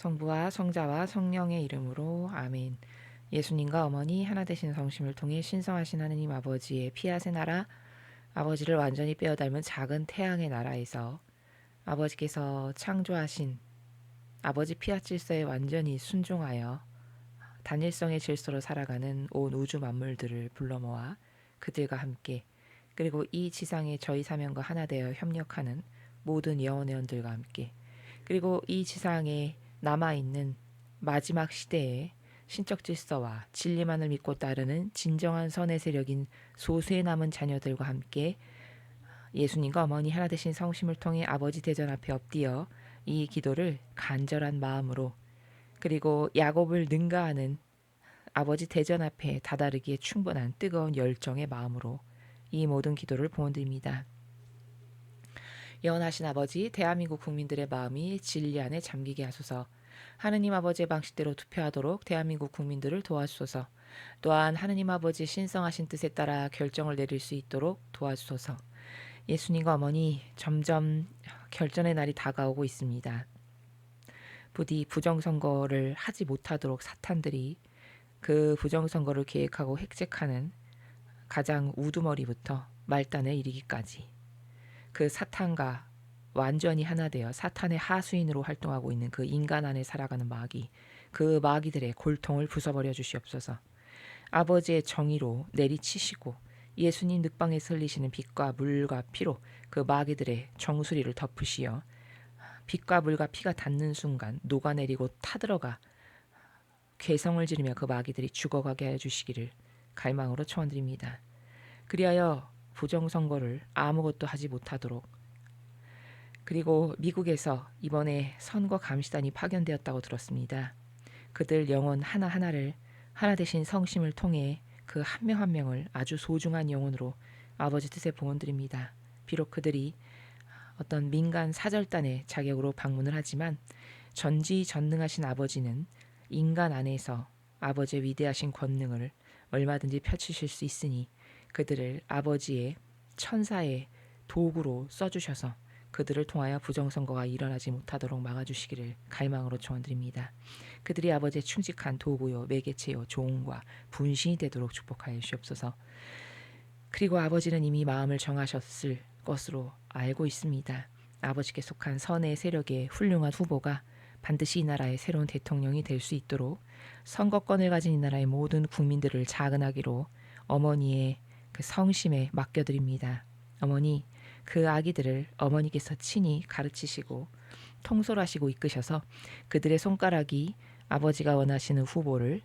성부와 성자와 성령의 이름으로 아멘. 예수님과 어머니 하나 되신 성심을 통해 신성하신 하느님 아버지의 피아세 나라, 아버지를 완전히 빼어 닮은 작은 태양의 나라에서 아버지께서 창조하신 아버지 피아 질서에 완전히 순종하여 단일성의 질서로 살아가는 온 우주 만물들을 불러 모아 그들과 함께, 그리고 이 지상에 저희 사명과 하나 되어 협력하는 모든 영혼의 원들과 함께, 그리고 이 지상에 남아있는 마지막 시대의 신적 질서와 진리만을 믿고 따르는 진정한 선의 세력인 소수의 남은 자녀들과 함께 예수님과 어머니 하나 되신 성심을 통해 아버지 대전 앞에 엎드려 이 기도를 간절한 마음으로, 그리고 야곱을 능가하는 아버지 대전 앞에 다다르기에 충분한 뜨거운 열정의 마음으로 이 모든 기도를 부원드립니다. 영원하신 아버지, 대한민국 국민들의 마음이 진리 안에 잠기게 하소서. 하느님 아버지의 방식대로 투표하도록 대한민국 국민들을 도와주소서. 또한 하느님 아버지의 신성하신 뜻에 따라 결정을 내릴 수 있도록 도와주소서. 예수님과 어머니, 점점 결전의 날이 다가오고 있습니다. 부디 부정선거를 하지 못하도록 사탄들이 그 부정선거를 계획하고 획책하는 가장 우두머리부터 말단에 이르기까지 그 사탄과 완전히 하나 되어 사탄의 하수인으로 활동하고 있는 그 인간 안에 살아가는 마귀, 그 마귀들의 골통을 부숴버려 주시옵소서. 아버지의 정의로 내리치시고 예수님 늑방에 설리시는 빛과 물과 피로 그 마귀들의 정수리를 덮으시어 빛과 물과 피가 닿는 순간 녹아내리고 타들어가 괴성을 지르며 그 마귀들이 죽어가게 하여 주시기를 갈망으로 초원드립니다. 그리하여 부정선거를 아무것도 하지 못하도록, 그리고 미국에서 이번에 선거 감시단이 파견되었다고 들었습니다. 그들 영혼 하나하나를 하나 되신 성심을 통해 그 한 명 한 명을 아주 소중한 영혼으로 아버지 뜻에 봉헌드립니다. 비록 그들이 어떤 민간 사절단의 자격으로 방문을 하지만 전지전능하신 아버지는 인간 안에서 아버지의 위대하신 권능을 얼마든지 펼치실 수 있으니 그들을 아버지의 천사의 도구로 써주셔서 그들을 통하여 부정선거가 일어나지 못하도록 막아주시기를 갈망으로 초원드립니다. 그들이 아버지의 충직한 도구요 매개체요 종과 분신이 되도록 축복하여 주시옵소서. 그리고 아버지는 이미 마음을 정하셨을 것으로 알고 있습니다. 아버지께 속한 선의 세력의 훌륭한 후보가 반드시 이 나라의 새로운 대통령이 될 수 있도록 선거권을 가진 이 나라의 모든 국민들을 자근하기로 어머니의 그 성심에 맡겨드립니다. 어머니, 그 아기들을 어머니께서 친히 가르치시고 통솔하시고 이끄셔서 그들의 손가락이 아버지가 원하시는 후보를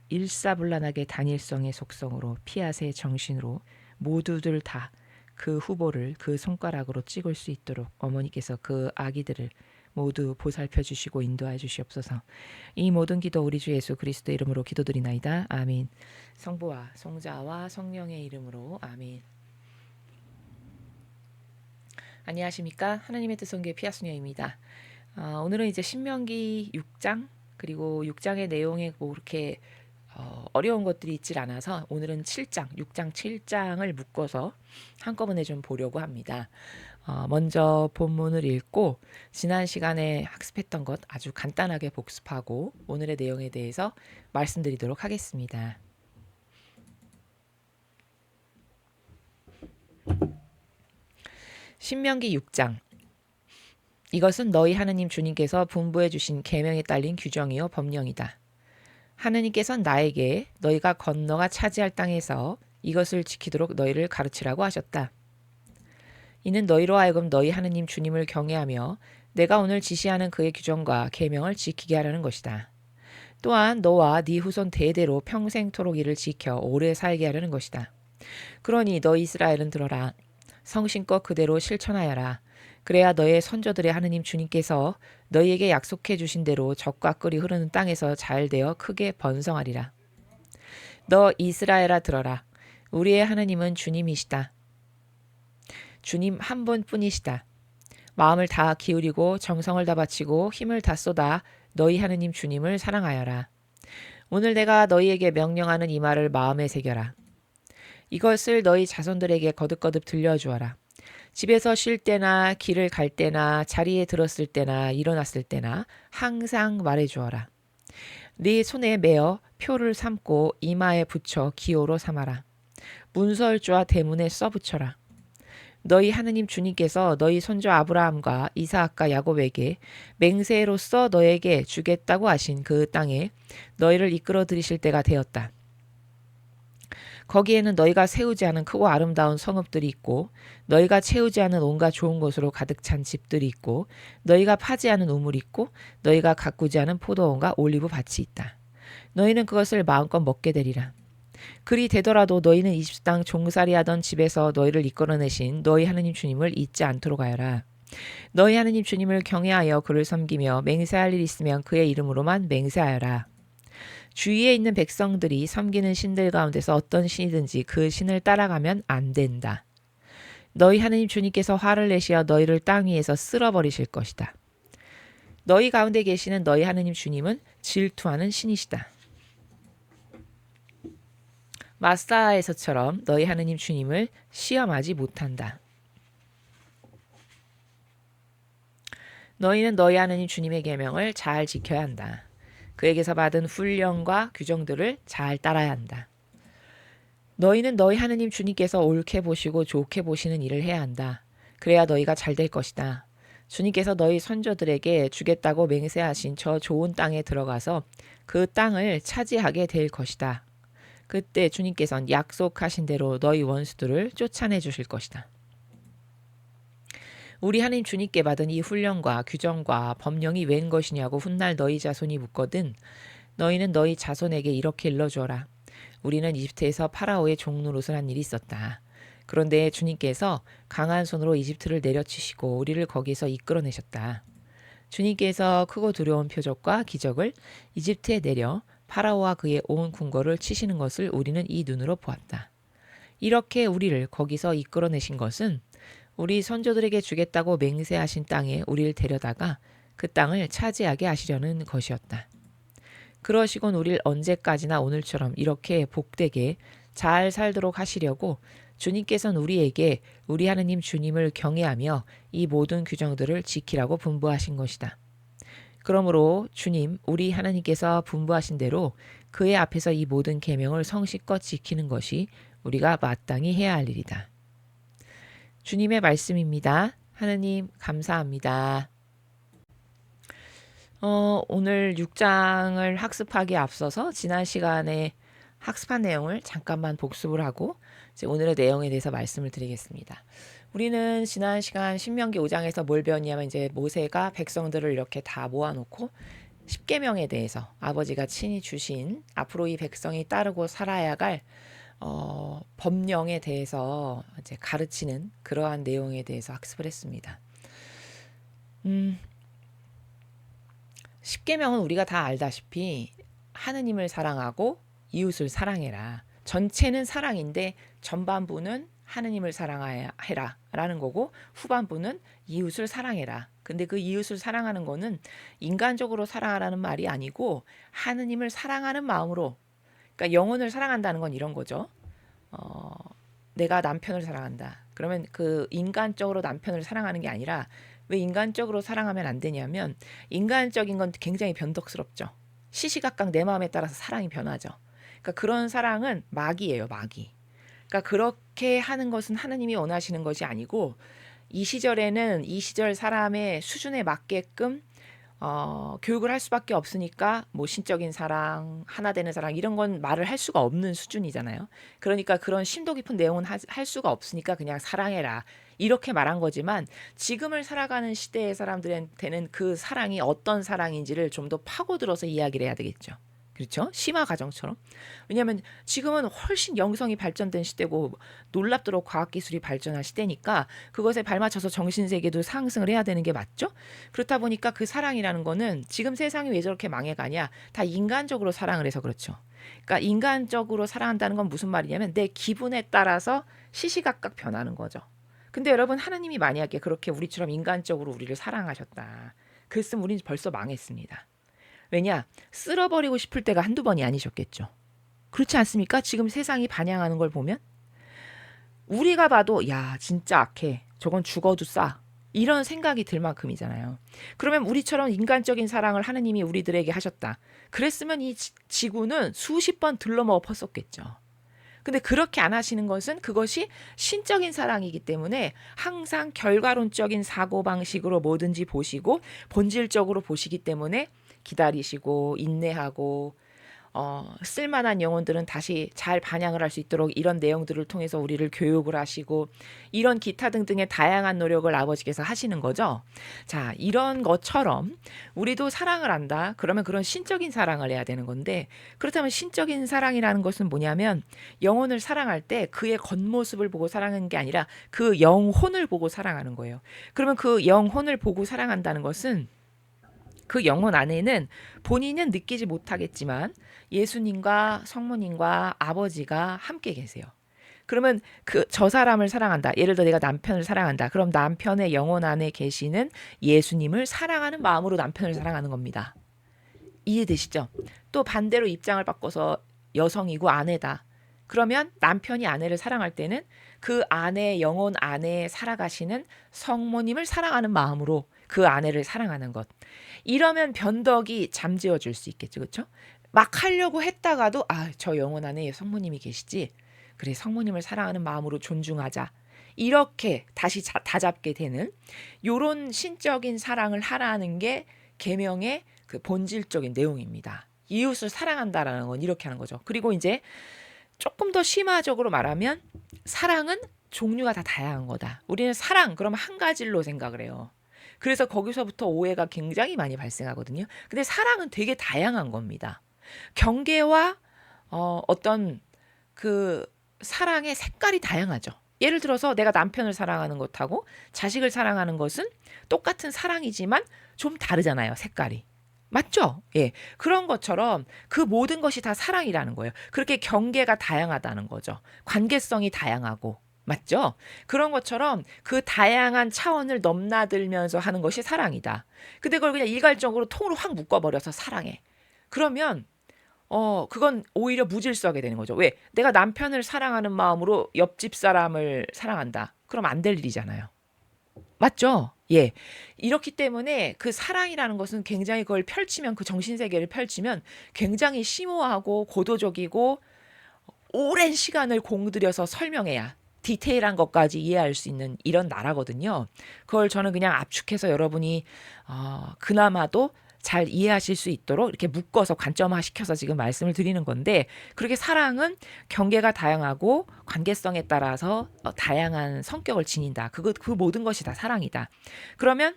일사불란하게 단일성의 속성으로 피아세의 정신으로 모두들 다 그 후보를 그 손가락으로 찍을 수 있도록 어머니께서 그 아기들을 모두 보살펴 주시고 인도하여 주시옵소서. 이 모든 기도 우리 주 예수 그리스도 이름으로 기도드리나이다. 아멘. 성부와 성자와 성령의 이름으로 아멘. 안녕하십니까? 하나님의 뜻성교의 피아수녀입니다. 오늘은 이제 신명기 6장, 그리고 6장의 내용에 뭐 그렇게 어려운 것들이 있질 않아서 오늘은 7장, 6장 7장을 묶어서 한꺼번에 좀 보려고 합니다. 먼저 본문을 읽고 지난 시간에 학습했던 것 아주 간단하게 복습하고 오늘의 내용에 대해서 말씀드리도록 하겠습니다. 신명기 6장. 이것은 너희 하느님 주님께서 분부해 주신 계명에 딸린 규정이요 법령이다. 하느님께서는 나에게 너희가 건너가 차지할 땅에서 이것을 지키도록 너희를 가르치라고 하셨다. 이는 너희로 하여금 너희 하느님 주님을 경외하며 내가 오늘 지시하는 그의 규정과 계명을 지키게 하려는 것이다. 또한 너와 네 후손 대대로 평생토록 이를 지켜 오래 살게 하려는 것이다. 그러니 너희 이스라엘은 들어라. 성심껏 그대로 실천하여라. 그래야 너의 선조들의 하느님 주님께서 너희에게 약속해 주신 대로 적과 꿀이 흐르는 땅에서 잘 되어 크게 번성하리라. 너 이스라엘아 들어라. 우리의 하느님은 주님이시다. 주님 한 분뿐이시다. 마음을 다 기울이고 정성을 다 바치고 힘을 다 쏟아 너희 하느님 주님을 사랑하여라. 오늘 내가 너희에게 명령하는 이 말을 마음에 새겨라. 이것을 너희 자손들에게 거듭거듭 들려주어라. 집에서 쉴 때나 길을 갈 때나 자리에 들었을 때나 일어났을 때나 항상 말해 주어라. 네 손에 메어 표를 삼고 이마에 붙여 기호로 삼아라. 문설주와 대문에 써붙여라. 너희 하느님 주님께서 너희 손주 아브라함과 이사악과 야곱에게 맹세로서 너에게 주겠다고 하신 그 땅에 너희를 이끌어 들이실 때가 되었다. 거기에는 너희가 세우지 않은 크고 아름다운 성읍들이 있고 너희가 채우지 않은 온갖 좋은 것으로 가득 찬 집들이 있고 너희가 파지 않은 우물이 있고 너희가 가꾸지 않은 포도원과 올리브 밭이 있다. 너희는 그것을 마음껏 먹게 되리라. 그리 되더라도 너희는 이집트 땅 종살이 하던 집에서 너희를 이끌어내신 너희 하느님 주님을 잊지 않도록 하여라. 너희 하느님 주님을 경외하여 그를 섬기며 맹세할 일이 있으면 그의 이름으로만 맹세하여라. 주위에 있는 백성들이 섬기는 신들 가운데서 어떤 신이든지 그 신을 따라가면 안 된다. 너희 하느님 주님께서 화를 내시어 너희를 땅 위에서 쓸어버리실 것이다. 너희 가운데 계시는 너희 하느님 주님은 질투하는 신이시다. 마사에서처럼 너희 하느님 주님을 시험하지 못한다. 너희는 너희 하느님 주님의 계명을 잘 지켜야 한다. 그에게서 받은 훈련과 규정들을 잘 따라야 한다. 너희는 너희 하느님 주님께서 옳게 보시고 좋게 보시는 일을 해야 한다. 그래야 너희가 잘 될 것이다. 주님께서 너희 선조들에게 주겠다고 맹세하신 저 좋은 땅에 들어가서 그 땅을 차지하게 될 것이다. 그때 주님께서는 약속하신 대로 너희 원수들을 쫓아내 주실 것이다. 우리 하나님 주님께 받은 이 훈련과 규정과 법령이 웬 것이냐고 훗날 너희 자손이 묻거든 너희는 너희 자손에게 이렇게 일러주어라. 우리는 이집트에서 파라오의 종노릇을 한 일이 있었다. 그런데 주님께서 강한 손으로 이집트를 내려치시고 우리를 거기서 이끌어내셨다. 주님께서 크고 두려운 표적과 기적을 이집트에 내려 파라오와 그의 온 궁궐을 치시는 것을 우리는 이 눈으로 보았다. 이렇게 우리를 거기서 이끌어내신 것은 우리 선조들에게 주겠다고 맹세하신 땅에 우리를 데려다가 그 땅을 차지하게 하시려는 것이었다. 그러시곤 우리를 언제까지나 오늘처럼 이렇게 복되게 잘 살도록 하시려고 주님께서는 우리에게 우리 하느님 주님을 경외하며 이 모든 규정들을 지키라고 분부하신 것이다. 그러므로 주님 우리 하나님께서 분부하신 대로 그의 앞에서 이 모든 계명을 성실껏 지키는 것이 우리가 마땅히 해야 할 일이다. 주님의 말씀입니다. 하느님 감사합니다. 오늘 6장을 학습하기에 앞서서 지난 시간에 학습한 내용을 잠깐만 복습을 하고 이제 오늘의 내용에 대해서 말씀을 드리겠습니다. 우리는 지난 시간 신명기 5장에서 뭘 배웠냐면 이제 모세가 백성들을 이렇게 다 모아놓고 십계명에 대해서 아버지가 친히 주신 앞으로 이 백성이 따르고 살아야 할 법령에 대해서 이제 가르치는 그러한 내용에 대해서 학습을 했습니다. 십계명은 우리가 다 알다시피 하느님을 사랑하고 이웃을 사랑해라. 전체는 사랑인데 전반부는 하느님을 사랑해라 라는 거고 후반부는 이웃을 사랑해라. 근데 그 이웃을 사랑하는 거는 인간적으로 사랑하라는 말이 아니고 하느님을 사랑하는 마음으로, 그러니까 영혼을 사랑한다는 건 이런 거죠. 내가 남편을 사랑한다. 그러면 그 인간적으로 남편을 사랑하는 게 아니라 왜 인간적으로 사랑하면 안 되냐면 인간적인 건 굉장히 변덕스럽죠. 시시각각 내 마음에 따라서 사랑이 변하죠. 그러니까 그런 사랑은 마귀예요, 마귀. 그러니까 그렇게 하는 것은 하느님이 원하시는 것이 아니고 이 시절에는 이 시절 사람의 수준에 맞게끔 교육을 할 수밖에 없으니까 뭐 신적인 사랑, 하나 되는 사랑 이런 건 말을 할 수가 없는 수준이잖아요. 그러니까 그런 심도 깊은 내용은 할 수가 없으니까 그냥 사랑해라 이렇게 말한 거지만 지금을 살아가는 시대의 사람들한테는 그 사랑이 어떤 사랑인지를 좀 더 파고들어서 이야기를 해야 되겠죠. 그렇죠? 심화 가정처럼. 왜냐하면 지금은 훨씬 영성이 발전된 시대고 놀랍도록 과학기술이 발전한 시대니까 그것에 발맞춰서 정신세계도 상승을 해야 되는 게 맞죠? 그렇다 보니까 그 사랑이라는 거는 지금 세상이 왜 저렇게 망해가냐 다 인간적으로 사랑을 해서 그렇죠. 그러니까 인간적으로 사랑한다는 건 무슨 말이냐면 내 기분에 따라서 시시각각 변하는 거죠. 근데 여러분 하나님이 만약에 그렇게 우리처럼 인간적으로 우리를 사랑하셨다. 그랬으면 우리는 벌써 망했습니다. 왜냐? 쓸어버리고 싶을 때가 한두 번이 아니셨겠죠. 그렇지 않습니까? 지금 세상이 반향하는 걸 보면 우리가 봐도 야 진짜 악해. 저건 죽어도 싸. 이런 생각이 들 만큼이잖아요. 그러면 우리처럼 인간적인 사랑을 하느님이 우리들에게 하셨다. 그랬으면 이 지구는 수십 번 들러먹어 펐었겠죠. 근데 그렇게 안 하시는 것은 그것이 신적인 사랑이기 때문에 항상 결과론적인 사고방식으로 뭐든지 보시고 본질적으로 보시기 때문에 기다리시고 인내하고 쓸만한 영혼들은 다시 잘 반향을 할 수 있도록 이런 내용들을 통해서 우리를 교육을 하시고 이런 기타 등등의 다양한 노력을 아버지께서 하시는 거죠. 자, 이런 것처럼 우리도 사랑을 한다. 그러면 그런 신적인 사랑을 해야 되는 건데 그렇다면 신적인 사랑이라는 것은 뭐냐면 영혼을 사랑할 때 그의 겉모습을 보고 사랑하는 게 아니라 그 영혼을 보고 사랑하는 거예요. 그러면 그 영혼을 보고 사랑한다는 것은 그 영혼 안에는 본인은 느끼지 못하겠지만 예수님과 성모님과 아버지가 함께 계세요. 그러면 저 사람을 사랑한다. 예를 들어 내가 남편을 사랑한다. 그럼 남편의 영혼 안에 계시는 예수님을 사랑하는 마음으로 남편을 사랑하는 겁니다. 이해되시죠? 또 반대로 입장을 바꿔서 여성이고 아내다. 그러면 남편이 아내를 사랑할 때는 그 아내 영혼 안에 살아가시는 성모님을 사랑하는 마음으로 그 아내를 사랑하는 것. 이러면 변덕이 잠재워 줄 수 있겠죠. 그렇죠? 막 하려고 했다가도 저 영혼 안에 성모님이 계시지. 그래, 성모님을 사랑하는 마음으로 존중하자. 이렇게 다시 다잡게 되는 요런 신적인 사랑을 하라는 게 계명의 그 본질적인 내용입니다. 이웃을 사랑한다라는 건 이렇게 하는 거죠. 그리고 이제 조금 더 심화적으로 말하면 사랑은 종류가 다 다양한 거다. 우리는 사랑 그러면 한 가지로 생각을 해요. 그래서 거기서부터 오해가 굉장히 많이 발생하거든요. 근데 사랑은 되게 다양한 겁니다. 경계와 어떤 그 사랑의 색깔이 다양하죠. 예를 들어서 내가 남편을 사랑하는 것하고 자식을 사랑하는 것은 똑같은 사랑이지만 좀 다르잖아요. 색깔이. 맞죠? 예. 그런 것처럼 그 모든 것이 다 사랑이라는 거예요. 그렇게 경계가 다양하다는 거죠. 관계성이 다양하고. 맞죠? 그런 것처럼 그 다양한 차원을 넘나들면서 하는 것이 사랑이다. 근데 그걸 그냥 일괄적으로 통으로 확 묶어버려서 사랑해. 그러면 그건 오히려 무질서하게 되는 거죠. 왜? 내가 남편을 사랑하는 마음으로 옆집 사람을 사랑한다. 그럼 안 될 일이잖아요. 맞죠? 예. 이렇기 때문에 그 사랑이라는 것은 굉장히 그걸 펼치면 그 정신세계를 펼치면 굉장히 심오하고 고도적이고 오랜 시간을 공들여서 설명해야 디테일한 것까지 이해할 수 있는 이런 나라거든요. 그걸 저는 그냥 압축해서 여러분이 그나마도 잘 이해하실 수 있도록 이렇게 묶어서 관점화 시켜서 지금 말씀을 드리는 건데 그렇게 사랑은 경계가 다양하고 관계성에 따라서 다양한 성격을 지닌다. 그 모든 것이 다 사랑이다. 그러면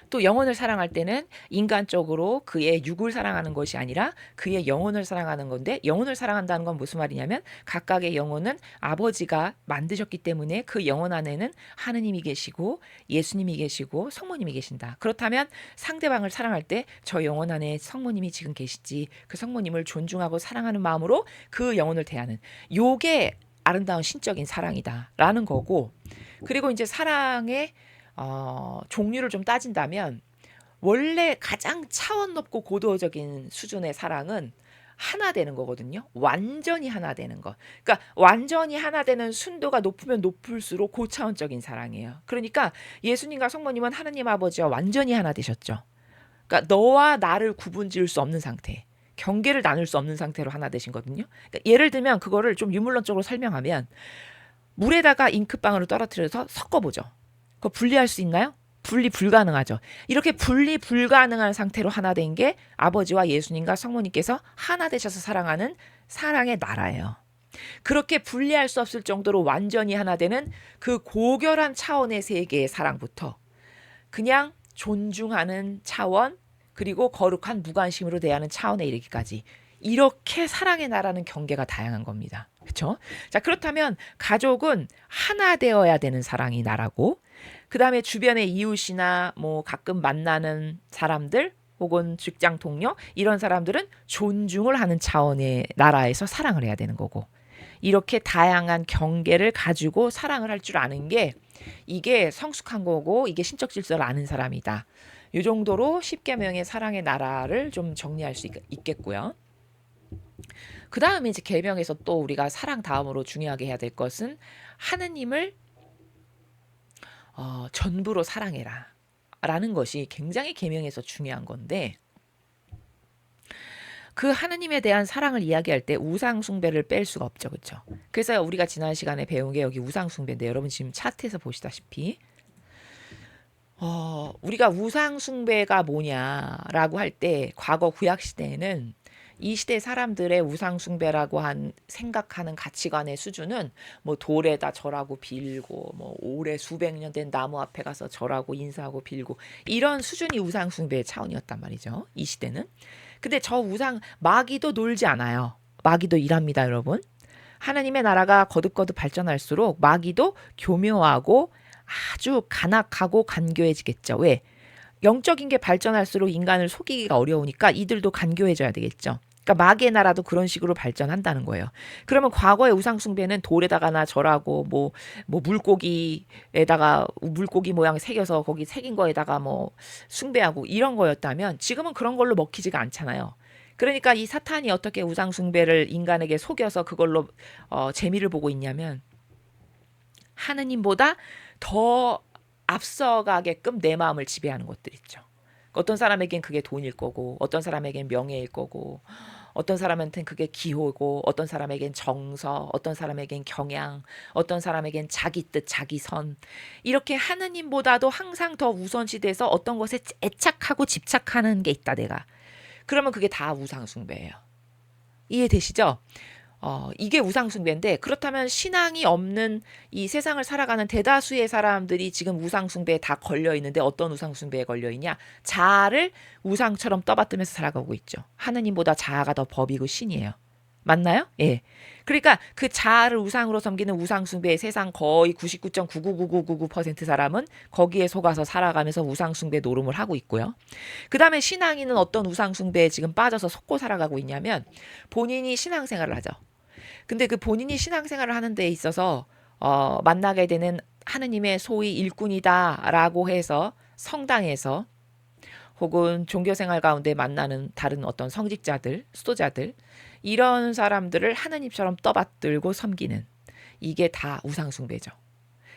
또 영혼을 사랑할 때는 인간적으로 그의 육을 사랑하는 것이 아니라 그의 영혼을 사랑하는 건데 영혼을 사랑한다는 건 무슨 말이냐면 각각의 영혼은 아버지가 만드셨기 때문에 그 영혼 안에는 하느님이 계시고 예수님이 계시고 성모님이 계신다. 그렇다면 상대방을 사랑할 때 저 영혼 안에 성모님이 지금 계시지 그 성모님을 존중하고 사랑하는 마음으로 그 영혼을 대하는 요게 아름다운 신적인 사랑이다라는 거고 그리고 이제 사랑의 종류를 좀 따진다면 원래 가장 차원 높고 고도적인 수준의 사랑은 하나 되는 거거든요. 완전히 하나 되는 거. 그러니까 완전히 하나 되는 순도가 높으면 높을수록 고차원적인 사랑이에요. 그러니까 예수님과 성모님은 하느님 아버지와 완전히 하나 되셨죠. 그러니까 너와 나를 구분 지을 수 없는 상태. 경계를 나눌 수 없는 상태로 하나 되신 거거든요. 그러니까 예를 들면 그거를 좀 유물론적으로 설명하면 물에다가 잉크방울을 떨어뜨려서 섞어보죠. 그거 분리할 수 있나요? 분리 불가능하죠. 이렇게 분리 불가능한 상태로 하나 된 게 아버지와 예수님과 성모님께서 하나 되셔서 사랑하는 사랑의 나라예요. 그렇게 분리할 수 없을 정도로 완전히 하나 되는 그 고결한 차원의 세계의 사랑부터 그냥 존중하는 차원 그리고 거룩한 무관심으로 대하는 차원에 이르기까지 이렇게 사랑의 나라는 경계가 다양한 겁니다. 그렇죠? 자, 그렇다면 가족은 하나 되어야 되는 사랑이 나라고 그 다음에 주변의 이웃이나 뭐 가끔 만나는 사람들 혹은 직장 동료 이런 사람들은 존중을 하는 차원의 나라에서 사랑을 해야 되는 거고 이렇게 다양한 경계를 가지고 사랑을 할 줄 아는 게 이게 성숙한 거고 이게 신적 질서를 아는 사람이다. 이 정도로 10계명의 사랑의 나라를 좀 정리할 수 있겠고요. 그 다음에 이제 계명에서 또 우리가 사랑 다음으로 중요하게 해야 될 것은 하느님을 전부로 사랑해라 라는 것이 굉장히 계명에서 중요한 건데, 그 하느님에 대한 사랑을 이야기할 때 우상 숭배를 뺄 수가 없죠. 그렇죠? 그래서 우리가 지난 시간에 배운 게 여기 우상 숭배인데, 여러분 지금 차트에서 보시다시피 우리가 우상 숭배가 뭐냐라고 할 때, 과거 구약 시대에는 이 시대 사람들의 우상 숭배라고 생각하는 가치관의 수준은 뭐 돌에다 절하고 빌고, 뭐 오래 수백 년 된 나무 앞에 가서 절하고 인사하고 빌고, 이런 수준이 우상 숭배의 차원이었단 말이죠. 이 시대는. 근데 저 우상, 마귀도 놀지 않아요. 마귀도 일합니다, 여러분. 하나님의 나라가 거듭거듭 발전할수록 마귀도 교묘하고 아주 간악하고 간교해지겠죠. 왜? 영적인 게 발전할수록 인간을 속이기가 어려우니까 이들도 간교해져야 되겠죠. 그러니까 마귀의 나라도 그런 식으로 발전한다는 거예요. 그러면 과거의 우상 숭배는 돌에다가나 절하고 뭐 물고기에다가 물고기 모양 새겨서 거기 새긴 거에다가 뭐 숭배하고 이런 거였다면, 지금은 그런 걸로 먹히지가 않잖아요. 그러니까 이 사탄이 어떻게 우상 숭배를 인간에게 속여서 그걸로 재미를 보고 있냐면, 하느님보다 더 앞서가게끔 내 마음을 지배하는 것들 있죠. 어떤 사람에겐 그게 돈일 거고, 어떤 사람에겐 명예일 거고, 어떤 사람한테는 그게 기호고, 어떤 사람에겐 정서, 어떤 사람에겐 경향, 어떤 사람에겐 자기 뜻, 자기 선. 이렇게 하느님보다도 항상 더 우선시돼서 어떤 것에 애착하고 집착하는 게 있다, 내가. 그러면 그게 다 우상숭배예요. 이해되시죠? 이게 우상숭배인데, 그렇다면 신앙이 없는 이 세상을 살아가는 대다수의 사람들이 지금 우상숭배에 다 걸려있는데, 어떤 우상숭배에 걸려있냐? 자아를 우상처럼 떠받들면서 살아가고 있죠. 하느님보다 자아가 더 법이고 신이에요. 맞나요? 예. 그러니까 그 자아를 우상으로 섬기는 우상숭배의 세상 거의 99.99999% 사람은 거기에 속아서 살아가면서 우상숭배 노름을 하고 있고요. 그 다음에 신앙인은 어떤 우상숭배에 지금 빠져서 속고 살아가고 있냐면, 본인이 신앙생활을 하죠. 근데 그 본인이 신앙생활을 하는 데 있어서 만나게 되는 하느님의 소위 일꾼이다라고 해서 성당에서 혹은 종교생활 가운데 만나는 다른 어떤 성직자들, 수도자들, 이런 사람들을 하느님처럼 떠받들고 섬기는, 이게 다 우상숭배죠.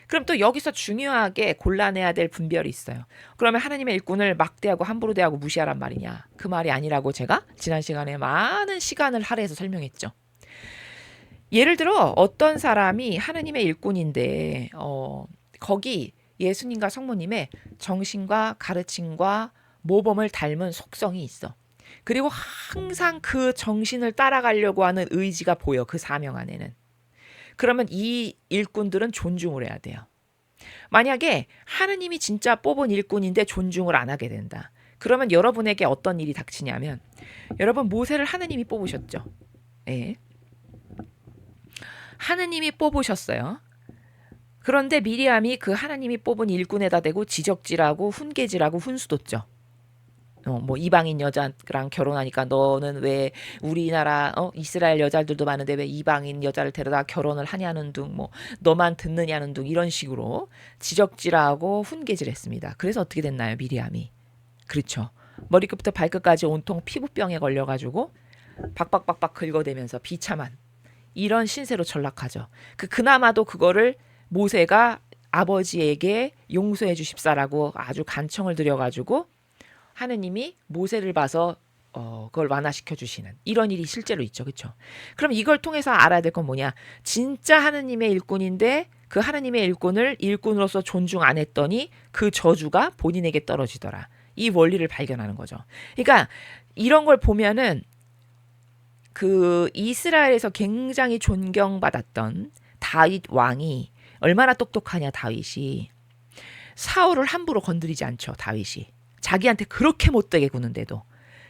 그럼 또 여기서 중요하게 골라내야 될 분별이 있어요. 그러면 하나님의 일꾼을 막대하고 함부로 대하고 무시하란 말이냐? 그 말이 아니라고 제가 지난 시간에 많은 시간을 할애해서 설명했죠. 예를 들어 어떤 사람이 하나님의 일꾼인데 거기 예수님과 성모님의 정신과 가르침과 모범을 닮은 속성이 있어. 그리고 항상 그 정신을 따라가려고 하는 의지가 보여, 그 사명 안에는. 그러면 이 일꾼들은 존중을 해야 돼요. 만약에 하느님이 진짜 뽑은 일꾼인데 존중을 안 하게 된다. 그러면 여러분에게 어떤 일이 닥치냐면, 여러분 모세를 하느님이 뽑으셨죠. 예. 하느님이 뽑으셨어요. 그런데 미리암이 그 하나님이 뽑은 일꾼에다 대고 지적질하고 훈계질하고 훈수뒀죠. 뭐 이방인 여자랑 결혼하니까 너는 왜 우리나라 이스라엘 여자들도 많은데 왜 이방인 여자를 데려다 결혼을 하냐는 둥, 뭐 너만 듣느냐는 둥, 이런 식으로 지적질하고 훈계질했습니다. 그래서 어떻게 됐나요, 미리암이? 그렇죠. 머리끝부터 발끝까지 온통 피부병에 걸려가지고 박박박박 긁어대면서 비참한 이런 신세로 전락하죠. 그나마도 그거를 모세가 아버지에게 용서해 주십사라고 아주 간청을 드려가지고 하느님이 모세를 봐서 그걸 완화시켜 주시는 이런 일이 실제로 있죠. 그렇죠? 그럼 이걸 통해서 알아야 될 건 뭐냐? 진짜 하느님의 일꾼인데 그 하느님의 일꾼을 일꾼으로서 존중 안 했더니 그 저주가 본인에게 떨어지더라. 이 원리를 발견하는 거죠. 그러니까 이런 걸 보면은 그 이스라엘에서 굉장히 존경받았던 다윗 왕이 얼마나 똑똑하냐, 다윗이. 사울을 함부로 건드리지 않죠, 다윗이. 자기한테 그렇게 못되게 구는데도.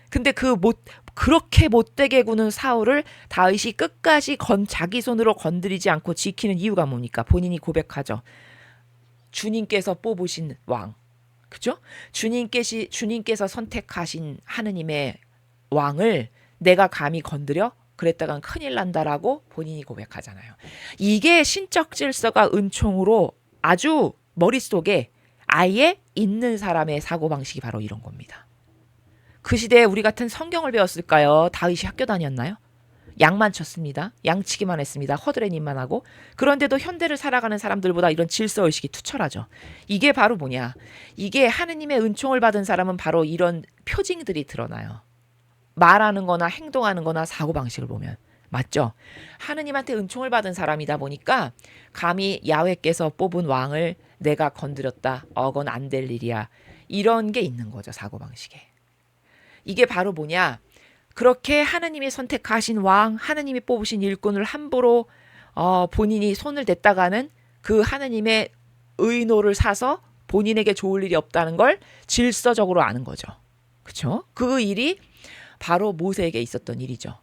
근데 그렇게 못되게 구는 사울을 다윗이 끝까지 자기 손으로 건드리지 않고 지키는 이유가 뭡니까? 본인이 고백하죠. 주님께서 뽑으신 왕. 그죠? 주님께서 선택하신 하느님의 왕을 내가 감히 건드려? 그랬다간 큰일 난다라고 본인이 고백하잖아요. 이게 신적 질서가 은총으로 아주 머릿속에 아예 있는 사람의 사고방식이 바로 이런 겁니다. 그 시대에 우리 같은 성경을 배웠을까요? 다윗이 학교 다녔나요? 양만 쳤습니다. 양치기만 했습니다. 허드렛 일만 하고. 그런데도 현대를 살아가는 사람들보다 이런 질서의식이 투철하죠. 이게 바로 뭐냐. 이게 하느님의 은총을 받은 사람은 바로 이런 표징들이 드러나요. 말하는 거나 행동하는 거나 사고방식을 보면. 맞죠? 하느님한테 은총을 받은 사람이다 보니까 감히 야훼께서 뽑은 왕을 내가 건드렸다. 어건 안 될 일이야. 이런 게 있는 거죠. 사고방식에. 이게 바로 뭐냐. 그렇게 하느님이 선택하신 왕, 하느님이 뽑으신 일꾼을 함부로 본인이 손을 댔다가는 그 하느님의 의노를 사서 본인에게 좋을 일이 없다는 걸 질서적으로 아는 거죠. 그렇죠? 그 일이 바로 모세에게 있었던 일이죠.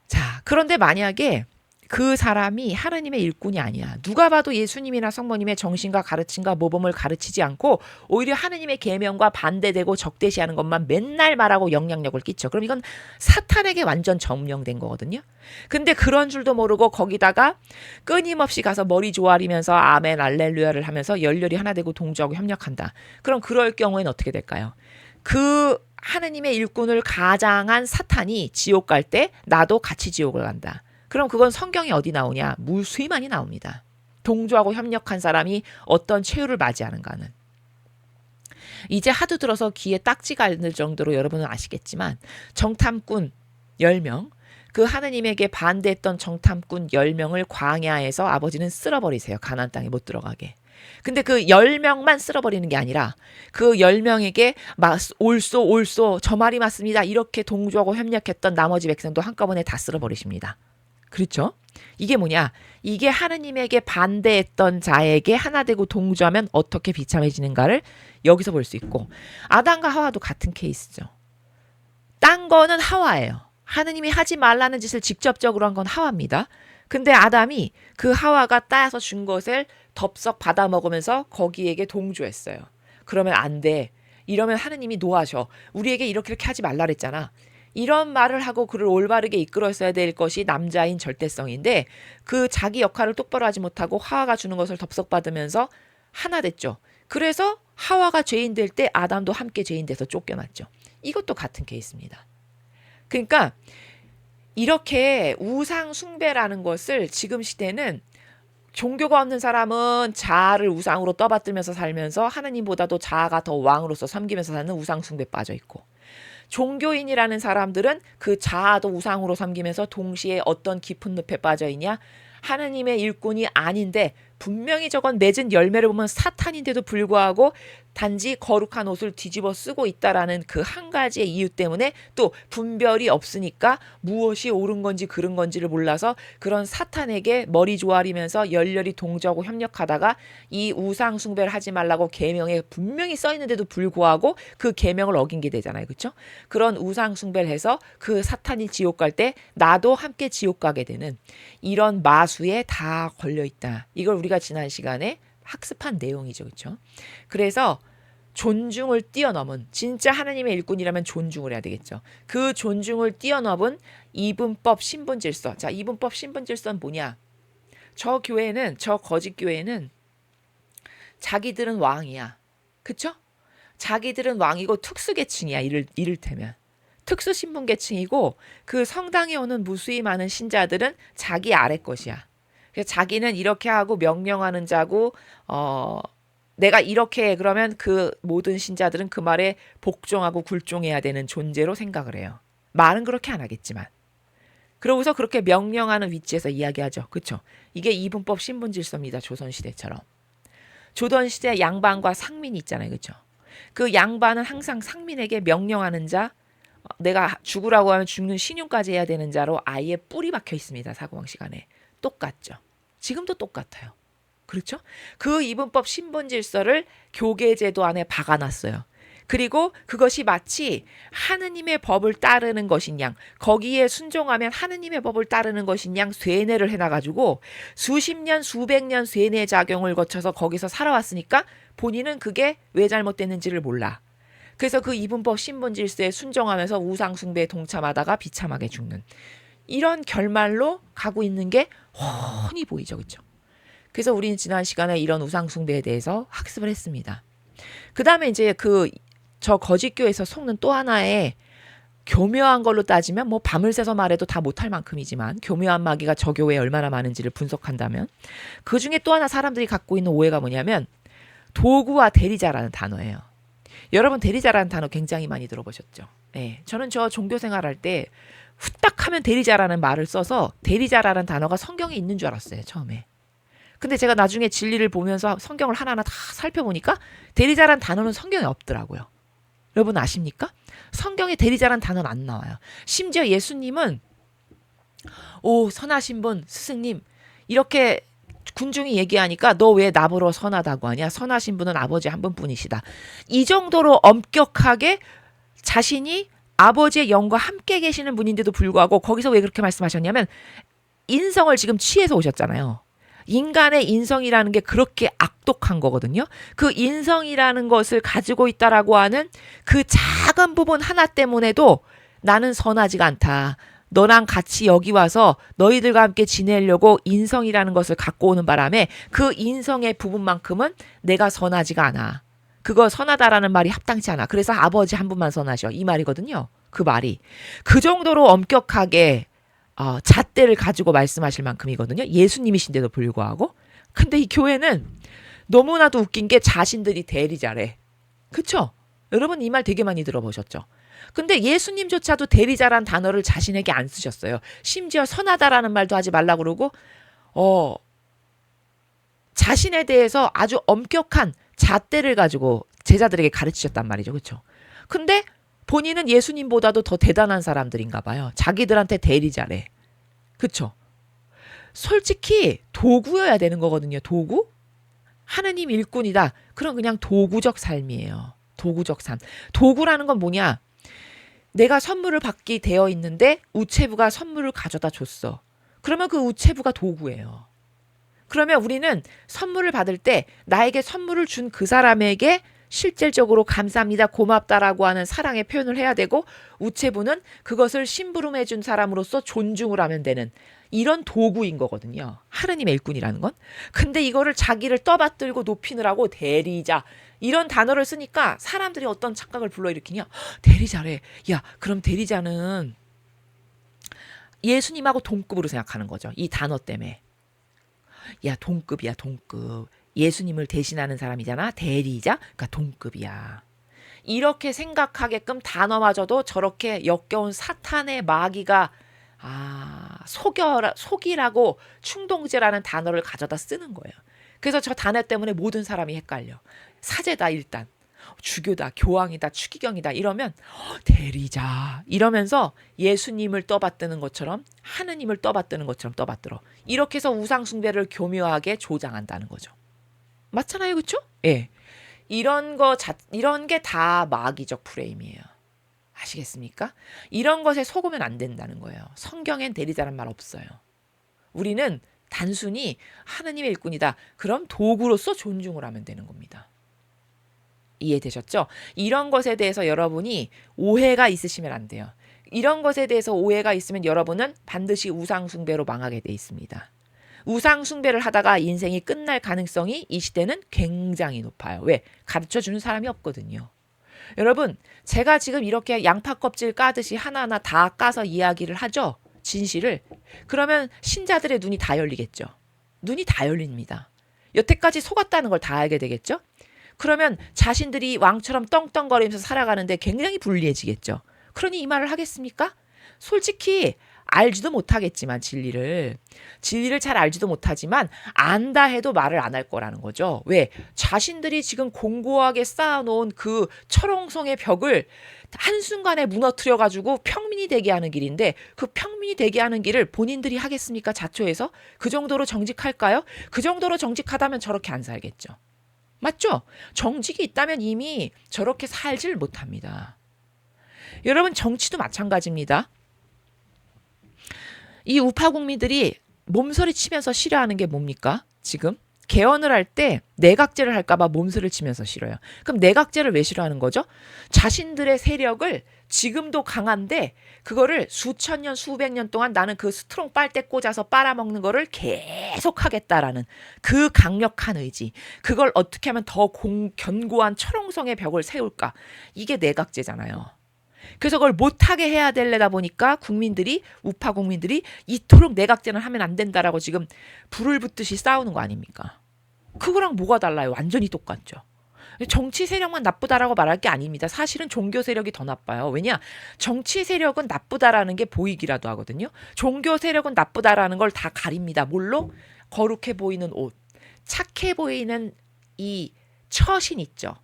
자, 그런데 만약에 그 사람이 하나님의 일꾼이 아니야. 누가 봐도 예수님이나 성모님의 정신과 가르침과 모범을 가르치지 않고 오히려 하나님의 계명과 반대되고 적대시하는 것만 맨날 말하고 영향력을 끼쳐. 그럼 이건 사탄에게 완전 점령된 거거든요. 근데 그런 줄도 모르고 거기다가 끊임없이 가서 머리 조아리면서 아멘 알렐루야를 하면서 열렬히 하나 되고 동조하고 협력한다. 그럼 그럴 경우에는 어떻게 될까요? 그 하나님의 일꾼을 가장한 사탄이 지옥 갈 때 나도 같이 지옥을 간다. 그럼 그건 성경에 어디 나오냐? 무수히 많이 나옵니다. 동조하고 협력한 사람이 어떤 최후를 맞이하는가는. 이제 하도 들어서 귀에 딱지가 있는 정도로 여러분은 아시겠지만 정탐꾼 10명, 그 하느님에게 반대했던 정탐꾼 10명을 광야에서 아버지는 쓸어버리세요. 가나안 땅에 못 들어가게. 근데 그 10명만 쓸어버리는 게 아니라 그 10명에게 옳소 저 말이 맞습니다. 이렇게 동조하고 협력했던 나머지 백성도 한꺼번에 다 쓸어버리십니다. 그렇죠? 이게 뭐냐? 이게 하느님에게 반대했던 자에게 하나 되고 동조하면 어떻게 비참해지는가를 여기서 볼 수 있고, 아담과 하와도 같은 케이스죠. 딴 거는 하와예요. 하느님이 하지 말라는 짓을 직접적으로 한 건 하와입니다. 근데 아담이 그 하와가 따서 준 것을 덥석 받아 먹으면서 거기에게 동조했어요. 그러면 안 돼. 이러면 하느님이 노하셔. 우리에게 이렇게 하지 말라 그랬잖아. 이런 말을 하고 그를 올바르게 이끌었어야 될 것이 남자인 절대성인데 그 자기 역할을 똑바로 하지 못하고 하와가 주는 것을 덥석 받으면서 하나 됐죠. 그래서 하와가 죄인 될 때 아담도 함께 죄인 돼서 쫓겨났죠. 이것도 같은 케이스입니다. 그러니까 이렇게 우상 숭배라는 것을 지금 시대는 종교가 없는 사람은 자아를 우상으로 떠받들면서 살면서 하느님보다도 자아가 더 왕으로서 섬기면서 사는 우상 숭배에 빠져 있고, 종교인이라는 사람들은 그 자아도 우상으로 섬기면서 동시에 어떤 깊은 늪에 빠져 있냐? 하느님의 일꾼이 아닌데 분명히 저건 맺은 열매를 보면 사탄인데도 불구하고 단지 거룩한 옷을 뒤집어 쓰고 있다라는 그 한 가지의 이유 때문에 또 분별이 없으니까 무엇이 옳은 건지 그른 건지를 몰라서 그런 사탄에게 머리 조아리면서 열렬히 동조하고 협력하다가 이 우상 숭배를 하지 말라고 계명에 분명히 써 있는데도 불구하고 그 계명을 어긴 게 되잖아요. 그렇죠? 그런 우상 숭배를 해서 그 사탄이 지옥 갈 때 나도 함께 지옥 가게 되는 이런 마수에 다 걸려 있다. 이걸 우리가 지난 시간에 학습한 내용이죠. 그렇죠? 그래서 존중을 뛰어넘은, 진짜 하나님의 일꾼이라면 존중을 해야 되겠죠. 그 존중을 뛰어넘은 이분법 신분질서. 자, 이분법 신분질서는 뭐냐? 저 교회는, 저 거짓 교회는 자기들은 왕이야. 그쵸? 자기들은 왕이고 특수계층이야. 이를테면. 특수신분계층이고 그 성당에 오는 무수히 많은 신자들은 자기 아래 것이야. 그래서 자기는 이렇게 하고 명령하는 자고 내가 이렇게 해 그러면 그 모든 신자들은 그 말에 복종하고 굴종해야 되는 존재로 생각을 해요. 말은 그렇게 안 하겠지만. 그러고서 그렇게 명령하는 위치에서 이야기하죠. 그렇죠? 이게 이분법 신분질서입니다. 조선시대처럼. 조선시대 양반과 상민이 있잖아요. 그렇죠? 그 양반은 항상 상민에게 명령하는 자, 내가 죽으라고 하면 죽는 신용까지 해야 되는 자로 아예 뿌리 박혀 있습니다. 사고방식 안에. 똑같죠. 지금도 똑같아요. 그렇죠? 그 이분법 신분질서를 교계제도 안에 박아놨어요. 그리고 그것이 마치 하느님의 법을 따르는 것인 양, 거기에 순종하면 하느님의 법을 따르는 것인 양 쇠뇌를 해놔가지고 수십 년, 수백 년 쇠뇌 작용을 거쳐서 거기서 살아왔으니까 본인은 그게 왜 잘못됐는지를 몰라. 그래서 그 이분법 신분질서에 순종하면서 우상숭배에 동참하다가 비참하게 죽는 이런 결말로 가고 있는 게 훤히 보이죠. 그렇죠? 그래서 우리는 지난 시간에 이런 우상숭배에 대해서 학습을 했습니다. 그 다음에 이제 저 거짓교에서 속는 또 하나의 교묘한 걸로 따지면 뭐 밤을 새서 말해도 다 못할 만큼이지만 교묘한 마귀가 저 교회에 얼마나 많은지를 분석한다면 그중에 또 하나 사람들이 갖고 있는 오해가 뭐냐면 도구와 대리자라는 단어예요. 여러분 대리자라는 단어 굉장히 많이 들어보셨죠? 네, 저는 저 종교 생활할 때 후딱 하면 대리자라는 말을 써서 대리자라는 단어가 성경에 있는 줄 알았어요. 처음에. 근데 제가 나중에 진리를 보면서 성경을 하나하나 다 살펴보니까 대리자라는 단어는 성경에 없더라고요. 여러분 아십니까? 성경에 대리자라는 단어는 안 나와요. 심지어 예수님은 오 선하신 분 스승님 이렇게 군중이 얘기하니까 너 왜 나보러 선하다고 하냐? 선하신 분은 아버지 한 분뿐이시다. 이 정도로 엄격하게 자신이 아버지의 영과 함께 계시는 분인데도 불구하고 거기서 왜 그렇게 말씀하셨냐면 인성을 지금 취해서 오셨잖아요. 인간의 인성이라는 게 그렇게 악독한 거거든요. 그 인성이라는 것을 가지고 있다라고 하는 그 작은 부분 하나 때문에도 나는 선하지가 않다. 너랑 같이 여기 와서 너희들과 함께 지내려고 인성이라는 것을 갖고 오는 바람에 그 인성의 부분만큼은 내가 선하지가 않아. 그거 선하다라는 말이 합당치 않아. 그래서 아버지 한 분만 선하셔. 이 말이거든요. 그 말이. 그 정도로 엄격하게 잣대를 가지고 말씀하실 만큼이거든요. 예수님이신데도 불구하고. 근데 이 교회는 너무나도 웃긴 게 자신들이 대리자래. 그쵸? 여러분 이 말 되게 많이 들어보셨죠? 근데 예수님조차도 대리자란 단어를 자신에게 안 쓰셨어요. 심지어 선하다라는 말도 하지 말라 그러고 자신에 대해서 아주 엄격한 잣대를 가지고 제자들에게 가르치셨단 말이죠. 그렇죠? 근데 본인은 예수님보다도 더 대단한 사람들인가 봐요. 자기들한테 대리자래. 그렇죠? 솔직히 도구여야 되는 거거든요. 도구? 하느님 일꾼이다. 그럼 그냥 도구적 삶이에요. 도구적 삶. 도구라는 건 뭐냐? 내가 선물을 받게 되어 있는데 우체부가 선물을 가져다 줬어. 그러면 그 우체부가 도구예요. 그러면 우리는 선물을 받을 때 나에게 선물을 준 그 사람에게 실질적으로 감사합니다, 고맙다라고 하는 사랑의 표현을 해야 되고 우체부는 그것을 심부름해 준 사람으로서 존중을 하면 되는 이런 도구인 거거든요. 하느님의 일꾼이라는 건. 근데 이거를 자기를 떠받들고 높이느라고 대리자 이런 단어를 쓰니까 사람들이 어떤 착각을 불러일으키냐. 대리자래. 야 그럼 대리자는 예수님하고 동급으로 생각하는 거죠. 이 단어 때문에. 야 동급이야 동급. 예수님을 대신하는 사람이잖아. 대리자. 그러니까 동급이야. 이렇게 생각하게끔 단어마저도 저렇게 역겨운 사탄의 마귀가 속이라고 충동죄라는 단어를 가져다 쓰는 거예요. 그래서 저 단어 때문에 모든 사람이 헷갈려. 사제다 일단. 주교다, 교황이다, 추기경이다 이러면 대리자 이러면서 예수님을 떠받드는 것처럼 하느님을 떠받드는 것처럼 떠받들어. 이렇게 해서 우상숭배를 교묘하게 조장한다는 거죠. 맞잖아요. 그렇죠? 예. 이런 게 다 마귀적 프레임이에요. 아시겠습니까? 이런 것에 속으면 안 된다는 거예요. 성경엔 대리자란 말 없어요. 우리는 단순히 하느님의 일꾼이다. 그럼 도구로서 존중을 하면 되는 겁니다. 이해되셨죠? 이런 것에 대해서 여러분이 오해가 있으시면 안 돼요. 이런 것에 대해서 오해가 있으면 여러분은 반드시 우상숭배로 망하게 돼 있습니다. 우상숭배를 하다가 인생이 끝날 가능성이 이 시대는 굉장히 높아요. 왜? 가르쳐주는 사람이 없거든요. 여러분 제가 지금 이렇게 양파 껍질 까듯이 하나하나 다 까서 이야기를 하죠. 진실을. 그러면 신자들의 눈이 다 열리겠죠. 눈이 다 열립니다. 여태까지 속았다는 걸 다 알게 되겠죠. 그러면 자신들이 왕처럼 떵떵거리면서 살아가는데 굉장히 불리해지겠죠. 그러니 이 말을 하겠습니까? 솔직히 알지도 못하겠지만 진리를 잘 알지도 못하지만 안다 해도 말을 안 할 거라는 거죠. 왜? 자신들이 지금 공고하게 쌓아놓은 그 철옹성의 벽을 한순간에 무너뜨려가지고 평민이 되게 하는 길인데 그 평민이 되게 하는 길을 본인들이 하겠습니까? 자초해서? 그 정도로 정직할까요? 그 정도로 정직하다면 저렇게 안 살겠죠. 맞죠? 정직이 있다면 이미 저렇게 살질 못합니다. 여러분 정치도 마찬가지입니다. 이 우파 국민들이 몸서리 치면서 싫어하는 게 뭡니까? 지금 개헌을 할 때 내각제를 할까봐 몸서리를 치면서 싫어요. 그럼 내각제를 왜 싫어하는 거죠? 자신들의 세력을 지금도 강한데 그거를 수천 년 수백 년 동안 나는 그 스트롱 빨대 꽂아서 빨아먹는 거를 계속 하겠다라는 그 강력한 의지. 그걸 어떻게 하면 더 견고한 철옹성의 벽을 세울까? 이게 내각제잖아요. 그래서 그걸 못하게 해야 되려다 보니까 국민들이, 우파 국민들이 이토록 내각제는 하면 안 된다라고 지금 불을 붙듯이 싸우는 거 아닙니까? 그거랑 뭐가 달라요? 완전히 똑같죠. 정치 세력만 나쁘다라고 말할 게 아닙니다. 사실은 종교 세력이 더 나빠요. 왜냐? 정치 세력은 나쁘다라는 게 보이기라도 하거든요. 종교 세력은 나쁘다라는 걸 다 가립니다. 뭘로? 거룩해 보이는 옷, 착해 보이는 이 처신 있죠.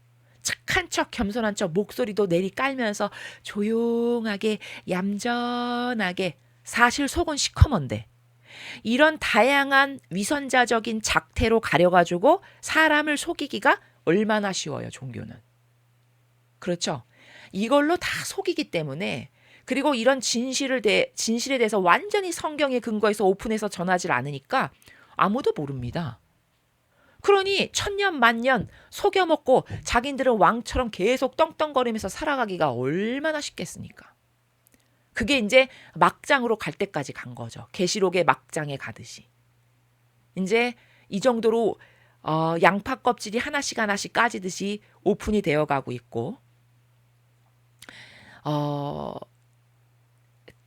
착한 척, 겸손한 척, 목소리도 내리 깔면서 조용하게, 얌전하게, 사실 속은 시커먼데 이런 다양한 위선자적인 작태로 가려가지고 사람을 속이기가 얼마나 쉬워요, 종교는. 그렇죠? 이걸로 다 속이기 때문에, 그리고 이런 진실에 대해서 완전히 성경에 근거해서 오픈해서 전하지 않으니까 아무도 모릅니다. 그러니 천년 만년 속여먹고 자기들은 왕처럼 계속 떵떵거리면서 살아가기가 얼마나 쉽겠습니까? 그게 이제 막장으로 갈 때까지 간 거죠. 계시록의 막장에 가듯이. 이제 이 정도로 양파 껍질이 하나씩 하나씩 까지듯이 오픈이 되어가고 있고,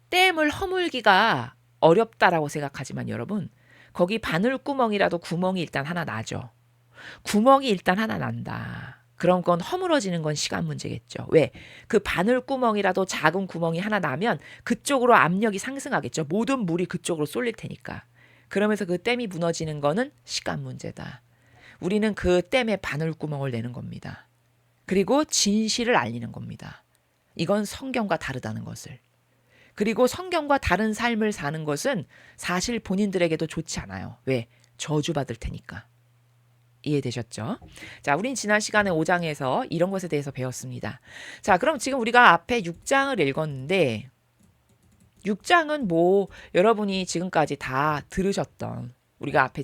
댐을 허물기가 어렵다라고 생각하지만 여러분, 거기 바늘구멍이라도 구멍이 일단 하나 나죠. 구멍이 일단 하나 난다. 그럼 그건 허물어지는 건 시간 문제겠죠. 왜? 그 바늘구멍이라도 작은 구멍이 하나 나면 그쪽으로 압력이 상승하겠죠. 모든 물이 그쪽으로 쏠릴 테니까. 그러면서 그 댐이 무너지는 거는 시간 문제다. 우리는 그 댐에 바늘구멍을 내는 겁니다. 그리고 진실을 알리는 겁니다. 이건 성경과 다르다는 것을. 그리고 성경과 다른 삶을 사는 것은 사실 본인들에게도 좋지 않아요. 왜? 저주받을 테니까. 이해되셨죠? 자, 우린 지난 시간에 5장에서 이런 것에 대해서 배웠습니다. 자, 그럼 지금 우리가 앞에 6장을 읽었는데 6장은 뭐 여러분이 지금까지 다 들으셨던, 우리가 앞에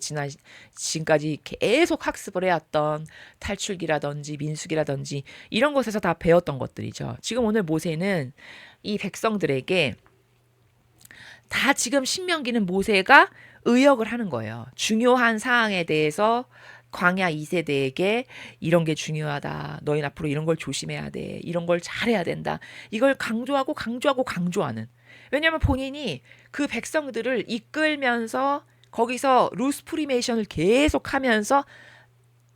지금까지 계속 학습을 해왔던 탈출기라든지 민수기라든지 이런 곳에서 다 배웠던 것들이죠. 지금 오늘 모세는 이 백성들에게 다 지금 신명기는 모세가 의역을 하는 거예요. 중요한 사항에 대해서 광야 2세대에게 이런 게 중요하다. 너희는 앞으로 이런 걸 조심해야 돼. 이런 걸 잘해야 된다. 이걸 강조하고 강조하고 강조하는. 왜냐하면 본인이 그 백성들을 이끌면서 거기서 루스프리메이션을 계속 하면서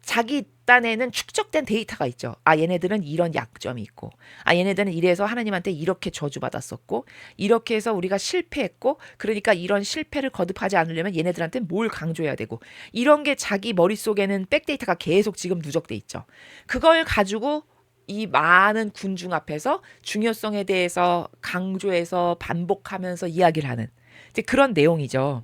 자기 딴에는 축적된 데이터가 있죠. 아, 얘네들은 이런 약점이 있고, 아, 얘네들은 이래서 하나님한테 이렇게 저주받았었고, 이렇게 해서 우리가 실패했고, 그러니까 이런 실패를 거듭하지 않으려면 얘네들한테 뭘 강조해야 되고, 이런 게 자기 머릿속에는 백데이터가 계속 지금 누적돼 있죠. 그걸 가지고 이 많은 군중 앞에서 중요성에 대해서 강조해서 반복하면서 이야기를 하는 이제 그런 내용이죠.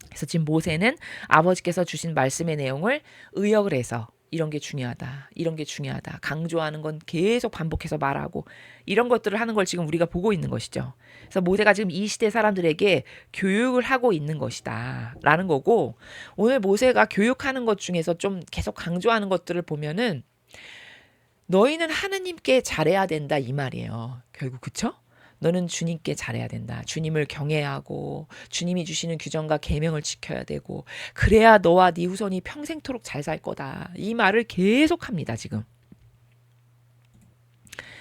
그래서 지금 모세는 아버지께서 주신 말씀의 내용을 의역을 해서 이런 게 중요하다. 이런 게 중요하다. 강조하는 건 계속 반복해서 말하고 이런 것들을 하는 걸 지금 우리가 보고 있는 것이죠. 그래서 모세가 지금 이 시대 사람들에게 교육을 하고 있는 것이다. 라는 거고, 오늘 모세가 교육하는 것 중에서 좀 계속 강조하는 것들을 보면은 너희는 하느님께 잘해야 된다 이 말이에요. 결국 그쵸? 너는 주님께 잘해야 된다. 주님을 경외하고 주님이 주시는 규정과 계명을 지켜야 되고 그래야 너와 네 후손이 평생토록 잘 살 거다. 이 말을 계속합니다. 지금.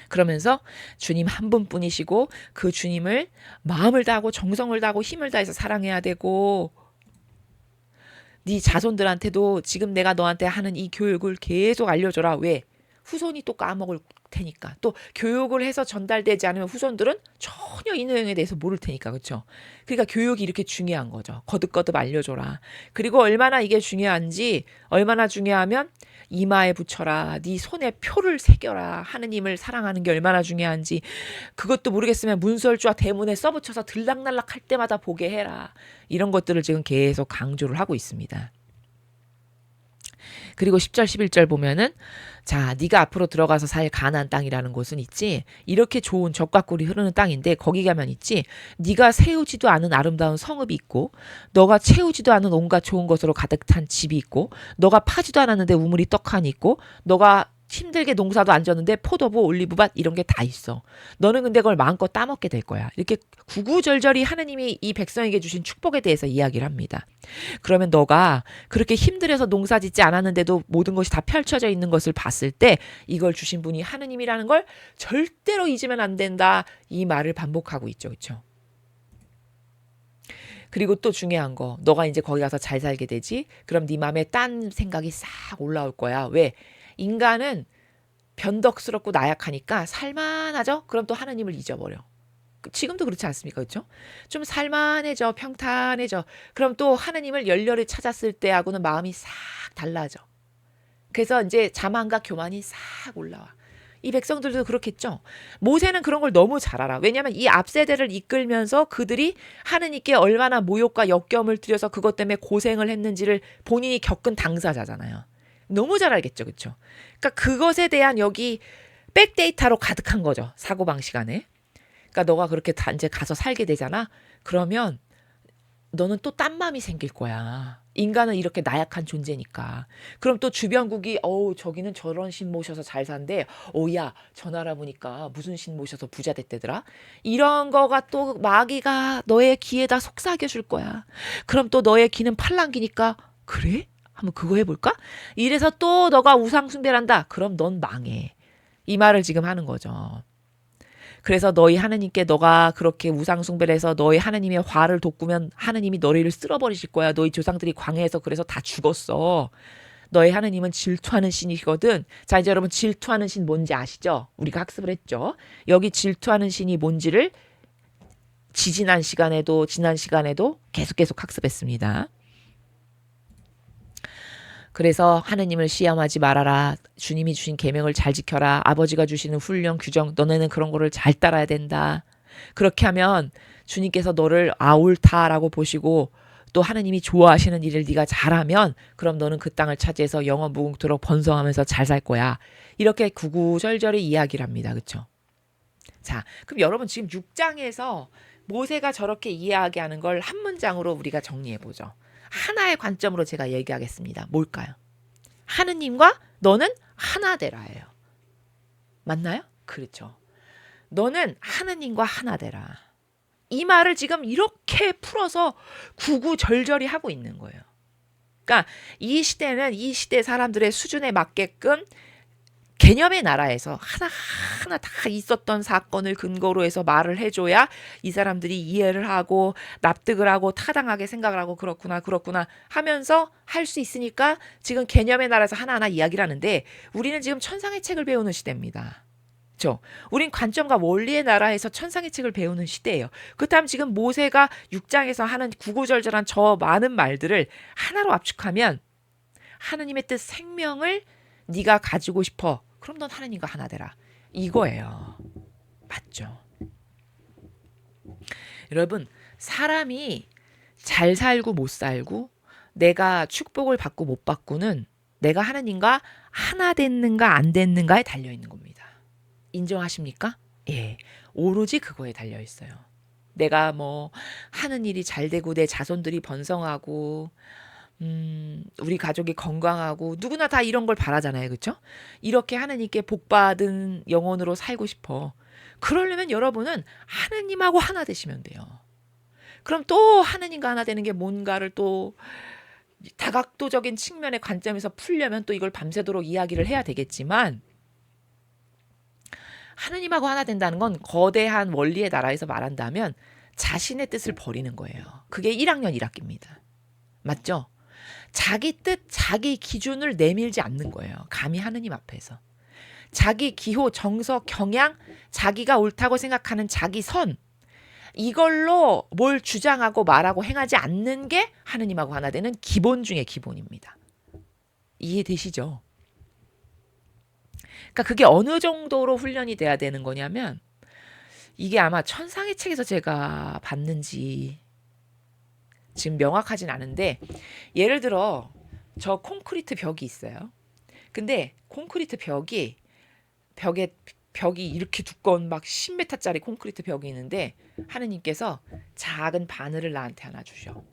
그러면서 주님 한 분뿐이시고 그 주님을 마음을 다하고 정성을 다하고 힘을 다해서 사랑해야 되고 네 자손들한테도 지금 내가 너한테 하는 이 교육을 계속 알려줘라. 왜? 후손이 또 까먹을 테니까. 또 교육을 해서 전달되지 않으면 후손들은 전혀 이 내용에 대해서 모를 테니까. 그렇죠? 그러니까 교육이 이렇게 중요한 거죠. 거듭거듭 알려줘라. 그리고 얼마나 이게 중요한지, 얼마나 중요하면 이마에 붙여라. 네 손에 표를 새겨라. 하느님을 사랑하는 게 얼마나 중요한지. 그것도 모르겠으면 문설주와 대문에 써붙여서 들락날락 할 때마다 보게 해라. 이런 것들을 지금 계속 강조를 하고 있습니다. 그리고 10절 11절 보면은 자, 네가 앞으로 들어가서 살 가나안 땅이라는 곳은 있지. 이렇게 좋은 젖과 꿀이 흐르는 땅인데 거기 가면 있지. 네가 세우지도 않은 아름다운 성읍이 있고 너가 채우지도 않은 온갖 좋은 것으로 가득 찬 집이 있고 너가 파지도 않았는데 우물이 떡하니 있고 너가 힘들게 농사도 안 졌는데 포도부, 올리브밭 이런 게 다 있어. 너는 근데 그걸 마음껏 따먹게 될 거야. 이렇게 구구절절히 하느님이 이 백성에게 주신 축복에 대해서 이야기를 합니다. 그러면 너가 그렇게 힘들어서 농사 짓지 않았는데도 모든 것이 다 펼쳐져 있는 것을 봤을 때 이걸 주신 분이 하느님이라는 걸 절대로 잊으면 안 된다. 이 말을 반복하고 있죠. 그렇죠? 그리고 또 중요한 거, 너가 이제 거기 가서 잘 살게 되지? 그럼 네 마음에 딴 생각이 싹 올라올 거야. 왜? 인간은 변덕스럽고 나약하니까 살만하죠? 그럼 또 하나님을 잊어버려. 지금도 그렇지 않습니까? 그렇죠? 좀 살만해져, 평탄해져. 그럼 또 하나님을 열렬히 찾았을 때하고는 마음이 싹 달라져. 그래서 이제 자만과 교만이 싹 올라와. 이 백성들도 그렇겠죠. 모세는 그런 걸 너무 잘 알아. 왜냐하면 이 앞세대를 이끌면서 그들이 하느님께 얼마나 모욕과 역경을 들여서 그것 때문에 고생을 했는지를 본인이 겪은 당사자잖아요. 너무 잘 알겠죠. 그렇죠? 그러니까 그것에 대한 여기 백데이터로 가득한 거죠. 사고방식 안에. 그러니까 너가 그렇게 이제 가서 살게 되잖아. 그러면 너는 또 딴 마음이 생길 거야. 인간은 이렇게 나약한 존재니까. 그럼 또 주변국이 저기는 저런 신 모셔서 잘 산대. 야 저 나라 보니까 무슨 신 모셔서 부자 됐대더라. 이런 거가 또 마귀가 너의 귀에다 속삭여 줄 거야. 그럼 또 너의 귀는 팔랑귀니까 그래? 한번 그거 해볼까? 이래서 또 너가 우상 숭배를 한다. 그럼 넌 망해. 이 말을 지금 하는 거죠. 그래서 너희 하느님께 너가 그렇게 우상 숭배를 해서 너희 하느님의 화를 돋구면 하느님이 너희를 쓸어버리실 거야. 너희 조상들이 광해에서 그래서 다 죽었어. 너희 하느님은 질투하는 신이거든. 자, 이제 여러분 질투하는 신 뭔지 아시죠? 우리가 학습을 했죠. 여기 질투하는 신이 뭔지를 지난 시간에도 계속 학습했습니다. 그래서 하느님을 시험하지 말아라. 주님이 주신 계명을 잘 지켜라. 아버지가 주시는 훈련, 규정, 너네는 그런 거를 잘 따라야 된다. 그렇게 하면 주님께서 너를 옳다라고 보시고 또 하느님이 좋아하시는 일을 네가 잘하면 그럼 너는 그 땅을 차지해서 영원 무궁토록 번성하면서 잘 살 거야. 이렇게 구구절절히 이야기를 합니다. 그렇죠? 자, 그럼 여러분 지금 6장에서 모세가 저렇게 이야기하는 걸 한 문장으로 우리가 정리해 보죠. 하나의 관점으로 제가 얘기하겠습니다. 뭘까요? 하느님과 너는 하나 되라예요. 맞나요? 그렇죠. 너는 하느님과 하나 되라. 이 말을 지금 이렇게 풀어서 구구절절히 하고 있는 거예요. 그러니까 이 시대는 이 시대 사람들의 수준에 맞게끔 개념의 나라에서 하나하나 다 있었던 사건을 근거로 해서 말을 해줘야 이 사람들이 이해를 하고 납득을 하고 타당하게 생각을 하고 그렇구나 하면서 할 수 있으니까 지금 개념의 나라에서 하나하나 이야기를 하는데 우리는 지금 천상의 책을 배우는 시대입니다. 그렇죠? 우린 관점과 원리의 나라에서 천상의 책을 배우는 시대예요. 그렇다면 지금 모세가 6장에서 하는 구구절절한 저 많은 말들을 하나로 압축하면 하느님의 뜻 생명을 네가 가지고 싶어. 그럼 넌 하느님과 하나 되라. 이거예요. 맞죠? 여러분, 사람이 잘 살고 못 살고 내가 축복을 받고 못 받고는 내가 하느님과 하나 됐는가 안 됐는가에 달려 있는 겁니다. 인정하십니까? 예. 오로지 그거에 달려 있어요. 내가 하는 일이 잘 되고 내 자손들이 번성하고 우리 가족이 건강하고 누구나 다 이런 걸 바라잖아요. 그렇죠? 이렇게 하느님께 복받은 영혼으로 살고 싶어. 그러려면 여러분은 하느님하고 하나 되시면 돼요. 그럼 또 하느님과 하나 되는 게 뭔가를 또 다각도적인 측면의 관점에서 풀려면 또 이걸 밤새도록 이야기를 해야 되겠지만 하느님하고 하나 된다는 건 거대한 원리의 나라에서 말한다면 자신의 뜻을 버리는 거예요. 그게 1학년 1학기입니다. 맞죠? 자기 뜻, 자기 기준을 내밀지 않는 거예요. 감히 하느님 앞에서. 자기 기호, 정석, 경향, 자기가 옳다고 생각하는 자기 선, 이걸로 뭘 주장하고 말하고 행하지 않는 게 하느님하고 하나 되는 기본 중의 기본입니다. 이해되시죠? 그러니까 그게 어느 정도로 훈련이 돼야 되는 거냐면 이게 아마 천상의 책에서 제가 봤는지 지금 명확하진 않은데 예를 들어 저 콘크리트 벽이 있어요. 근데 콘크리트 벽에 벽이 이렇게 두꺼운 막 10m짜리 콘크리트 벽이 있는데 하느님께서 작은 바늘을 나한테 하나 주셔.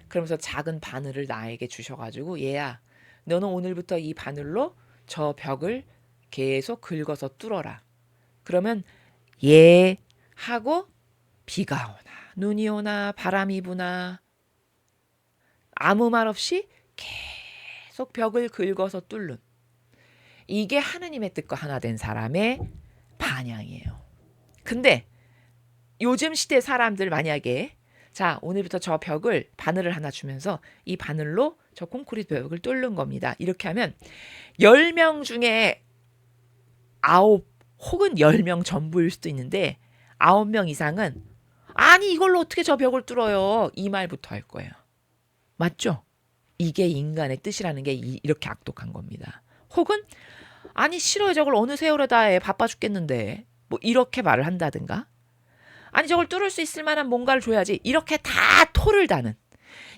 그러면서 작은 바늘을 나에게 주셔가지고 얘야 너는 오늘부터 이 바늘로 저 벽을 계속 긁어서 뚫어라. 그러면 예 하고 비가 오나 눈이 오나 바람이 부나 아무 말 없이 계속 벽을 긁어서 뚫는, 이게 하느님의 뜻과 하나 된 사람의 반향이에요. 근데 요즘 시대 사람들 만약에 자 오늘부터 저 벽을 바늘을 하나 주면서 이 바늘로 저 콘크리트 벽을 뚫는 겁니다. 이렇게 하면 10명 중에 9 혹은 10명 전부일 수도 있는데 9명 이상은 아니 이걸로 어떻게 저 벽을 뚫어요, 이 말부터 할 거예요. 맞죠? 이게 인간의 뜻이라는 게 이렇게 악독한 겁니다. 혹은 아니 싫어요, 저걸 어느 세월에 다 해, 바빠 죽겠는데, 뭐 이렇게 말을 한다든가, 아니 저걸 뚫을 수 있을 만한 뭔가를 줘야지, 이렇게 다 토를 다는,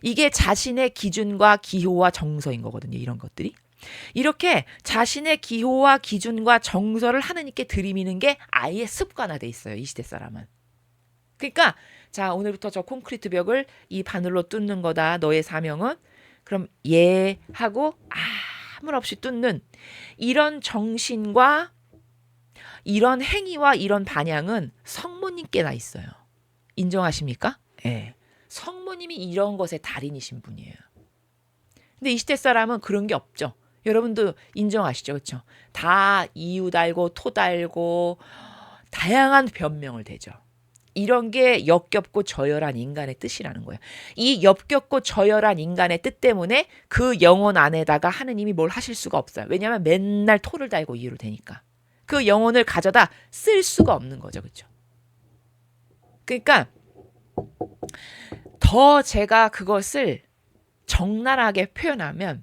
이게 자신의 기준과 기호와 정서인 거거든요. 이런 것들이 이렇게 자신의 기호와 기준과 정서를 하느님께 들이미는 게 아예 습관화돼 있어요, 이 시대 사람은. 그러니까 자 오늘부터 저 콘크리트 벽을 이 바늘로 뚫는 거다, 너의 사명은. 그럼 예 하고 아무 말 없이 뚫는 이런 정신과 이런 행위와 이런 반향은 성모님께 나 있어요. 인정하십니까? 예. 성모님이 이런 것의 달인이신 분이에요. 근데 이 시대 사람은 그런 게 없죠. 여러분도 인정하시죠? 그렇죠? 다 이유 달고 토 달고 다양한 변명을 대죠. 이런 게 역겹고 저열한 인간의 뜻이라는 거예요. 이 역겹고 저열한 인간의 뜻 때문에 그 영혼 안에다가 하느님이 뭘 하실 수가 없어요. 왜냐하면 맨날 토를 달고 이유를 대니까. 그 영혼을 가져다 쓸 수가 없는 거죠. 그렇죠? 그러니까 더 제가 그것을 적나라하게 표현하면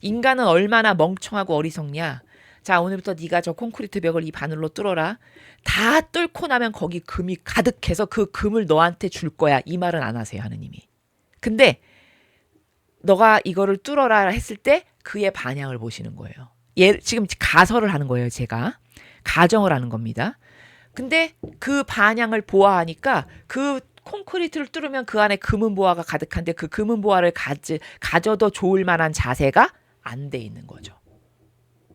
인간은 얼마나 멍청하고 어리석냐. 자 오늘부터 네가 저 콘크리트 벽을 이 바늘로 뚫어라. 다 뚫고 나면 거기 금이 가득해서 그 금을 너한테 줄 거야. 이 말은 안 하세요, 하느님이. 근데 너가 이거를 뚫어라 했을 때 그의 반향을 보시는 거예요. 지금 가설을 하는 거예요. 제가 가정을 하는 겁니다. 근데 그 반향을 보아하니까 그 콘크리트를 뚫으면 그 안에 금은 보화가 가득한데 그 금은 보화를 가져도 좋을 만한 자세가 안 돼 있는 거죠.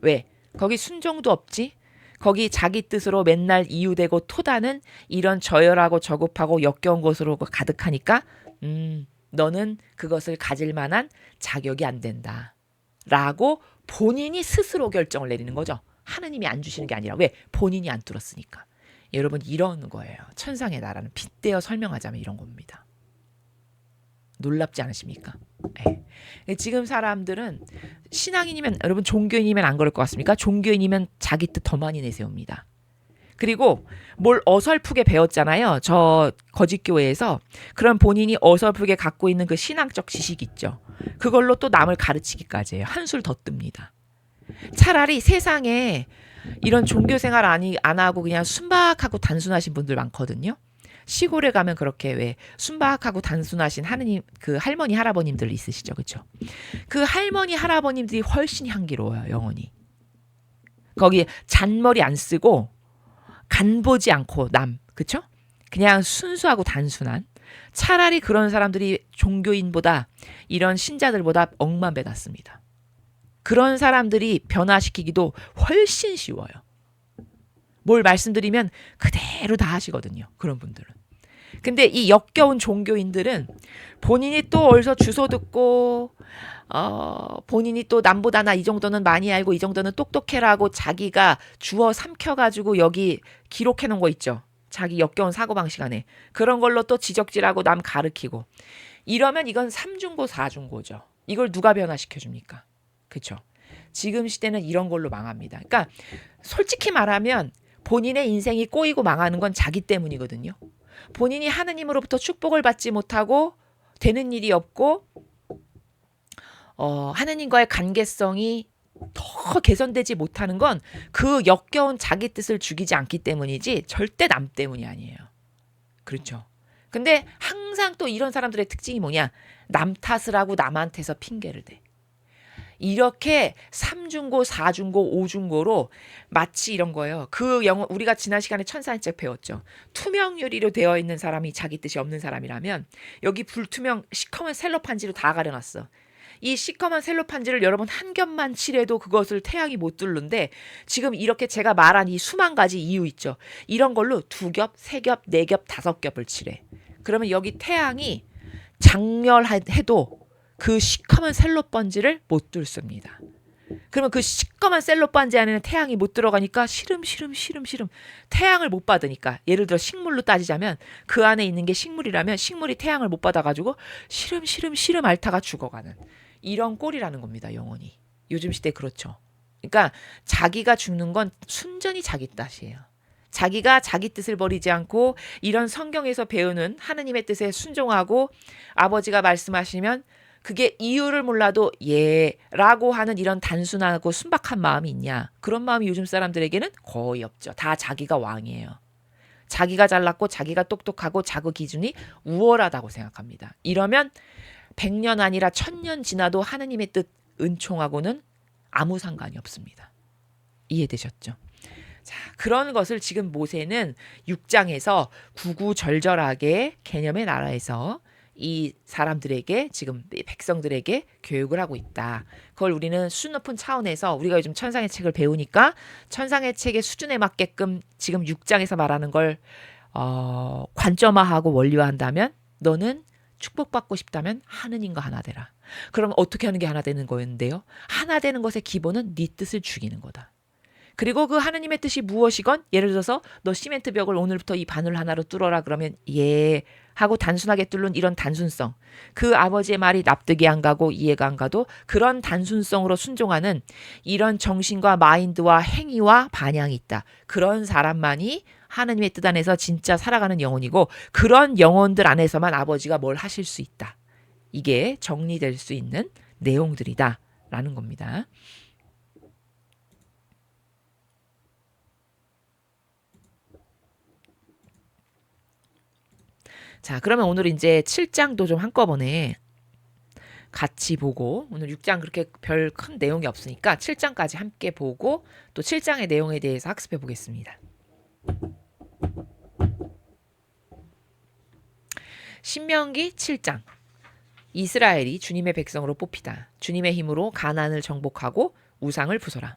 왜? 거기 순종도 없지? 거기 자기 뜻으로 맨날 이유되고 토다는 이런 저열하고 저급하고 역겨운 것으로 가득하니까 너는 그것을 가질 만한 자격이 안 된다. 라고 본인이 스스로 결정을 내리는 거죠. 하느님이 안 주시는 게 아니라. 왜? 본인이 안 뚫었으니까. 여러분 이런 거예요. 천상의 나라는 빗대어 설명하자면 이런 겁니다. 놀랍지 않으십니까? 네. 지금 사람들은 신앙인이면, 여러분 종교인이면 안 그럴 것 같습니까? 종교인이면 자기 뜻 더 많이 내세웁니다. 그리고 뭘 어설프게 배웠잖아요. 저 거짓교회에서. 그럼 본인이 어설프게 갖고 있는 그 신앙적 지식 있죠. 그걸로 또 남을 가르치기까지 해요. 한술 더 뜹니다. 차라리 세상에 이런 종교 생활 안 하고 그냥 순박하고 단순하신 분들 많거든요. 시골에 가면 그렇게 왜 순박하고 단순하신 하느님 그 할머니 할아버님들 있으시죠, 그렇죠? 그 할머니 할아버님들이 훨씬 향기로워요, 영혼이. 거기 잔머리 안 쓰고 간 보지 않고 그렇죠? 그냥 순수하고 단순한. 차라리 그런 사람들이 종교인보다 이런 신자들보다 억만 배 낫습니다. 그런 사람들이 변화시키기도 훨씬 쉬워요. 뭘 말씀드리면 그대로 다 하시거든요. 그런 분들은. 근데 이 역겨운 종교인들은 본인이 또 어디서 주소 듣고 본인이 또 남보다 나 이 정도는 많이 알고 이 정도는 똑똑해라고 자기가 주워 삼켜가지고 여기 기록해 놓은 거 있죠. 자기 역겨운 사고방식 안에. 그런 걸로 또 지적질하고 남 가르치고. 이러면 이건 삼중고 사중고죠. 이걸 누가 변화시켜줍니까? 그렇죠? 지금 시대는 이런 걸로 망합니다. 그러니까 솔직히 말하면 본인의 인생이 꼬이고 망하는 건 자기 때문이거든요. 본인이 하느님으로부터 축복을 받지 못하고 되는 일이 없고 하느님과의 관계성이 더 개선되지 못하는 건 그 역겨운 자기 뜻을 죽이지 않기 때문이지 절대 남 때문이 아니에요. 그렇죠. 근데 항상 또 이런 사람들의 특징이 뭐냐? 남 탓을 하고 남한테서 핑계를 대. 이렇게 3중고, 4중고, 5중고로 마치 이런 거예요. 그 영어 우리가 지난 시간에 천사의 책 배웠죠. 투명 유리로 되어 있는 사람이 자기 뜻이 없는 사람이라면 여기 불투명 시커먼 셀로판지로 다 가려놨어. 이 시커먼 셀로판지를 여러분 한 겹만 칠해도 그것을 태양이 못 뚫는데 지금 이렇게 제가 말한 이 수만 가지 이유 있죠. 이런 걸로 2겹, 3겹, 4겹, 5겹을 칠해. 그러면 여기 태양이 장렬해도 그 시커먼 셀로판지를 못 뚫습니다. 그러면 그 시꺼먼 셀로판지 안에는 태양이 못 들어가니까 시름 태양을 못 받으니까, 예를 들어 식물로 따지자면 그 안에 있는 게 식물이라면 식물이 태양을 못 받아가지고 시름 앓다가 죽어가는 이런 꼴이라는 겁니다. 영혼이 요즘 시대 그렇죠. 그러니까 자기가 죽는 건 순전히 자기 탓이에요. 자기가 자기 뜻을 버리지 않고 이런 성경에서 배우는 하느님의 뜻에 순종하고 아버지가 말씀하시면 그게 이유를 몰라도 예라고 하는 이런 단순하고 순박한 마음이 있냐? 그런 마음이 요즘 사람들에게는 거의 없죠. 다 자기가 왕이에요. 자기가 잘났고 자기가 똑똑하고 자기 기준이 우월하다고 생각합니다. 이러면 100년 아니라 1000년 지나도 하느님의 뜻 은총하고는 아무 상관이 없습니다. 이해되셨죠? 자, 그런 것을 지금 모세는 6장에서 구구절절하게 개념의 나라에서 이 사람들에게, 지금 백성들에게 교육을 하고 있다. 그걸 우리는 수준 높은 차원에서 우리가 요즘 천상의 책을 배우니까 천상의 책의 수준에 맞게끔 지금 6장에서 말하는 걸 관점화하고 원리화한다면, 너는 축복받고 싶다면 하느님과 하나 되라. 그럼 어떻게 하는 게 하나 되는 거였는데요? 하나 되는 것의 기본은 네 뜻을 죽이는 거다. 그리고 그 하느님의 뜻이 무엇이건, 예를 들어서 너 시멘트 벽을 오늘부터 이 바늘 하나로 뚫어라 그러면 예 하고 단순하게 뚫는 이런 단순성, 그 아버지의 말이 납득이 안 가고 이해가 안 가도 그런 단순성으로 순종하는 이런 정신과 마인드와 행위와 반향이 있다. 그런 사람만이 하느님의 뜻 안에서 진짜 살아가는 영혼이고, 그런 영혼들 안에서만 아버지가 뭘 하실 수 있다. 이게 정리될 수 있는 내용들이다 라는 겁니다. 자, 그러면 오늘 이제 7장도 좀 한꺼번에 같이 보고, 오늘 6장 그렇게 별 큰 내용이 없으니까 7장까지 함께 보고 또 7장의 내용에 대해서 학습해 보겠습니다. 신명기 7장. 이스라엘이 주님의 백성으로 뽑히다. 주님의 힘으로 가나안을 정복하고 우상을 부숴라.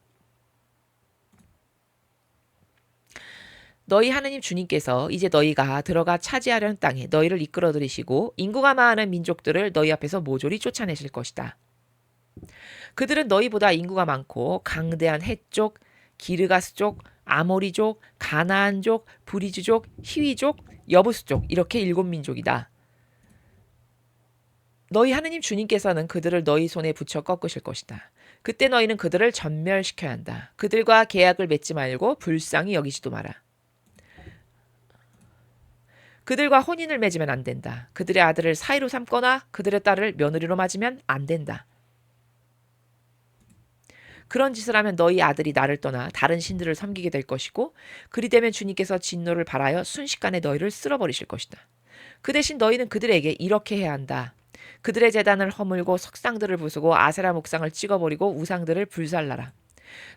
너희 하느님 주님께서 이제 너희가 들어가 차지하려는 땅에 너희를 이끌어 들이시고 인구가 많은 민족들을 너희 앞에서 모조리 쫓아내실 것이다. 그들은 너희보다 인구가 많고 강대한 헷족, 기르가스족, 아모리족, 가나안족, 브리즈족, 히위족, 여부스족, 이렇게 7민족이다. 너희 하느님 주님께서는 그들을 너희 손에 붙여 꺾으실 것이다. 그때 너희는 그들을 전멸시켜야 한다. 그들과 계약을 맺지 말고 불쌍히 여기지도 마라. 그들과 혼인을 맺으면 안 된다. 그들의 아들을 사이로 삼거나 그들의 딸을 며느리로 맞으면 안 된다. 그런 짓을 하면 너희 아들이 나를 떠나 다른 신들을 섬기게 될 것이고, 그리 되면 주님께서 진노를 발하여 순식간에 너희를 쓸어버리실 것이다. 그 대신 너희는 그들에게 이렇게 해야 한다. 그들의 제단을 허물고 석상들을 부수고 아세라 목상을 찍어버리고 우상들을 불살라라.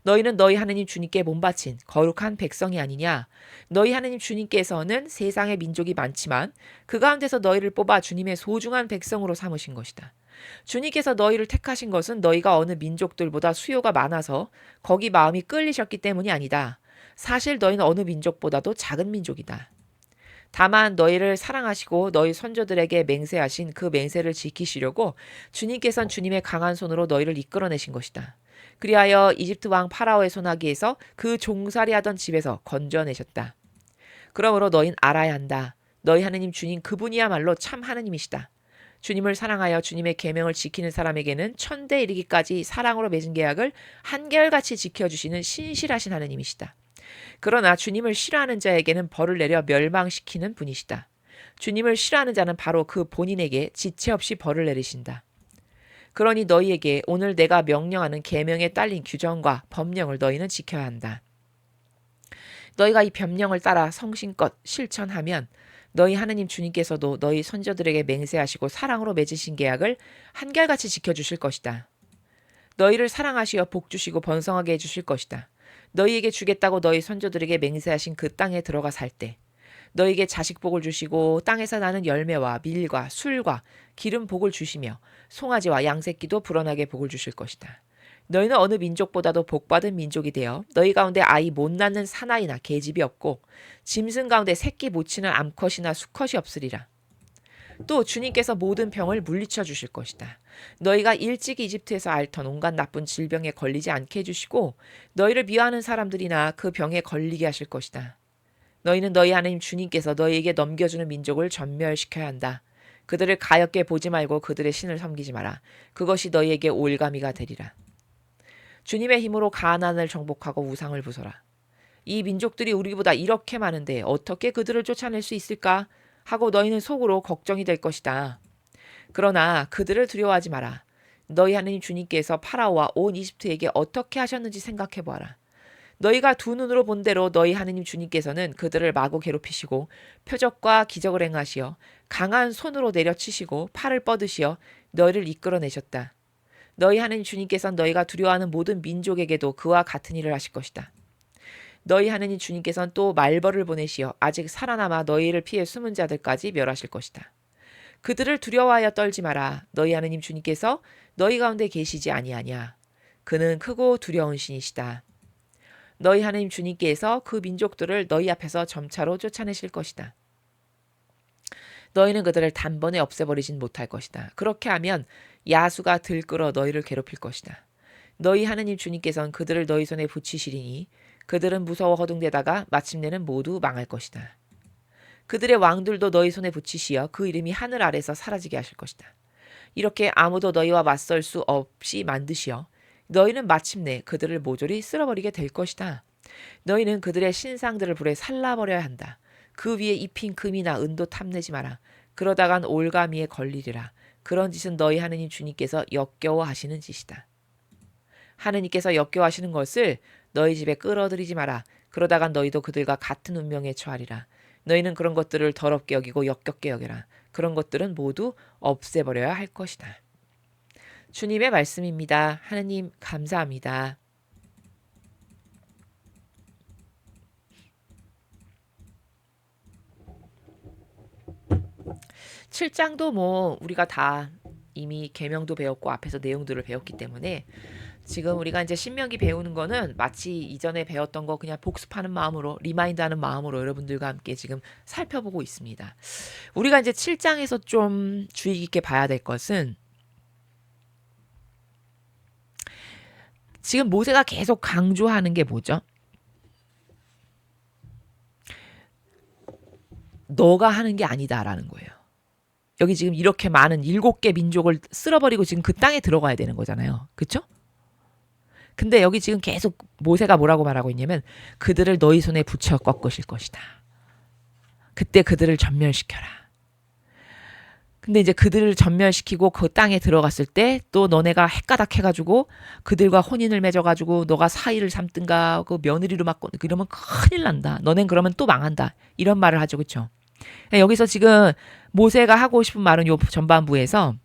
너희는 너희 하느님 주님께 몸바친 거룩한 백성이 아니냐. 너희 하느님 주님께서는 세상에 민족이 많지만 그 가운데서 너희를 뽑아 주님의 소중한 백성으로 삼으신 것이다. 주님께서 너희를 택하신 것은 너희가 어느 민족들보다 수요가 많아서 거기 마음이 끌리셨기 때문이 아니다. 사실 너희는 어느 민족보다도 작은 민족이다. 다만 너희를 사랑하시고 너희 선조들에게 맹세하신 그 맹세를 지키시려고 주님께서는 주님의 강한 손으로 너희를 이끌어내신 것이다. 그리하여 이집트 왕 파라오의 손아귀에서 그 종살이하던 집에서 건져내셨다. 그러므로 너희는 알아야 한다. 너희 하느님 주님 그분이야말로 참 하느님이시다. 주님을 사랑하여 주님의 계명을 지키는 사람에게는 천대 이르기까지 사랑으로 맺은 계약을 한결같이 지켜주시는 신실하신 하느님이시다. 그러나 주님을 싫어하는 자에게는 벌을 내려 멸망시키는 분이시다. 주님을 싫어하는 자는 바로 그 본인에게 지체 없이 벌을 내리신다. 그러니 너희에게 오늘 내가 명령하는 계명에 딸린 규정과 법령을 너희는 지켜야 한다. 너희가 이 법령을 따라 성심껏 실천하면 너희 하느님 주님께서도 너희 선조들에게 맹세하시고 사랑으로 맺으신 계약을 한결같이 지켜주실 것이다. 너희를 사랑하시어 복주시고 번성하게 해주실 것이다. 너희에게 주겠다고 너희 선조들에게 맹세하신 그 땅에 들어가 살 때 너에게 자식 복을 주시고 땅에서 나는 열매와 밀과 술과 기름 복을 주시며 송아지와 양새끼도 불어나게 복을 주실 것이다. 너희는 어느 민족보다도 복받은 민족이 되어 너희 가운데 아이 못 낳는 사나이나 계집이 없고 짐승 가운데 새끼 못 치는 암컷이나 수컷이 없으리라. 또 주님께서 모든 병을 물리쳐 주실 것이다. 너희가 일찍 이집트에서 앓던 온갖 나쁜 질병에 걸리지 않게 해주시고 너희를 미워하는 사람들이나 그 병에 걸리게 하실 것이다. 너희는 너희 하나님 주님께서 너희에게 넘겨주는 민족을 전멸시켜야 한다. 그들을 가엾게 보지 말고 그들의 신을 섬기지 마라. 그것이 너희에게 올가미가 되리라. 주님의 힘으로 가나안을 정복하고 우상을 부숴라. 이 민족들이 우리보다 이렇게 많은데 어떻게 그들을 쫓아낼 수 있을까? 하고 너희는 속으로 걱정이 될 것이다. 그러나 그들을 두려워하지 마라. 너희 하나님 주님께서 파라오와 온 이집트에게 어떻게 하셨는지 생각해 보아라. 너희가 두 눈으로 본 대로 너희 하나님 주님께서는 그들을 마구 괴롭히시고 표적과 기적을 행하시어 강한 손으로 내려치시고 팔을 뻗으시어 너희를 이끌어내셨다. 너희 하나님 주님께서는 너희가 두려워하는 모든 민족에게도 그와 같은 일을 하실 것이다. 너희 하나님 주님께서는 또 말벌을 보내시어 아직 살아남아 너희를 피해 숨은 자들까지 멸하실 것이다. 그들을 두려워하여 떨지 마라. 너희 하나님 주님께서 너희 가운데 계시지 아니하냐. 그는 크고 두려운 신이시다. 너희 하나님 주님께서 그 민족들을 너희 앞에서 점차로 쫓아내실 것이다. 너희는 그들을 단번에 없애버리진 못할 것이다. 그렇게 하면 야수가 들끓어 너희를 괴롭힐 것이다. 너희 하나님 주님께서는 그들을 너희 손에 붙이시리니 그들은 무서워 허둥대다가 마침내는 모두 망할 것이다. 그들의 왕들도 너희 손에 붙이시어 그 이름이 하늘 아래서 사라지게 하실 것이다. 이렇게 아무도 너희와 맞설 수 없이 만드시어 너희는 마침내 그들을 모조리 쓸어버리게 될 것이다. 너희는 그들의 신상들을 불에 살라버려야 한다. 그 위에 입힌 금이나 은도 탐내지 마라. 그러다간 올가미에 걸리리라. 그런 짓은 너희 하느님 주님께서 역겨워하시는 짓이다. 하느님께서 역겨워하시는 것을 너희 집에 끌어들이지 마라. 그러다간 너희도 그들과 같은 운명에 처하리라. 너희는 그런 것들을 더럽게 여기고 역겹게 여겨라. 그런 것들은 모두 없애버려야 할 것이다. 주님의 말씀입니다. 하느님 감사합니다. 7장도 뭐 우리가 다 이미 계명도 배웠고 앞에서 내용들을 배웠기 때문에 지금 우리가 이제 신명기 배우는 거는 마치 이전에 배웠던 거 그냥 복습하는 마음으로 리마인드하는 마음으로 여러분들과 함께 지금 살펴보고 있습니다. 우리가 이제 7장에서 좀 주의 깊게 봐야 될 것은 지금 모세가 계속 강조하는 게 뭐죠? 너가 하는 게 아니다라는 거예요. 여기 지금 이렇게 많은 7개 민족을 쓸어버리고 지금 그 땅에 들어가야 되는 거잖아요. 그쵸? 근데 여기 지금 계속 모세가 뭐라고 말하고 있냐면 그들을 너희 손에 붙여 꺾으실 것이다. 그때 그들을 전멸시켜라. 근데 이제 그들을 전멸시키고 그 땅에 들어갔을 때 또 너네가 헷가닥 해가지고 그들과 혼인을 맺어가지고 너가 사위를 삼든가 그 며느리로 맡고 이러면 큰일 난다. 너넨 그러면 또 망한다. 이런 말을 하죠. 그쵸? 여기서 지금 모세가 하고 싶은 말은 요 전반부에서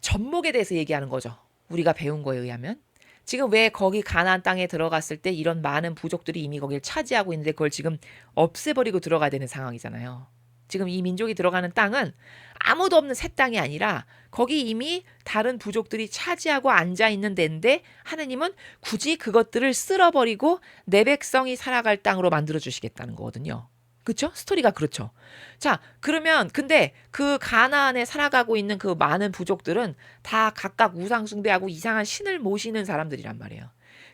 전목에 대해서 얘기하는 거죠. 우리가 배운 거에 의하면. 지금 왜 거기 가나안 땅에 들어갔을 때 이런 많은 부족들이 이미 거기를 차지하고 있는데 그걸 지금 없애버리고 들어가야 되는 상황이잖아요. 지금 이 민족이 들어가는 땅은 아무도 없는 새 땅이 아니라 거기 이미 다른 부족들이 차지하고 앉아있는 데인데 하느님은 굳이 그것들을 쓸어버리고 내 백성이 살아갈 땅으로 만들어주시겠다는 거거든요. 그렇죠? 스토리가 그렇죠. 자, 그러면 근데 그 가나안에 살아가고 있는 그 많은 부족들은 다 각각 우상 숭배하고 이상한 신을 모시는 사람들이란 말이에요.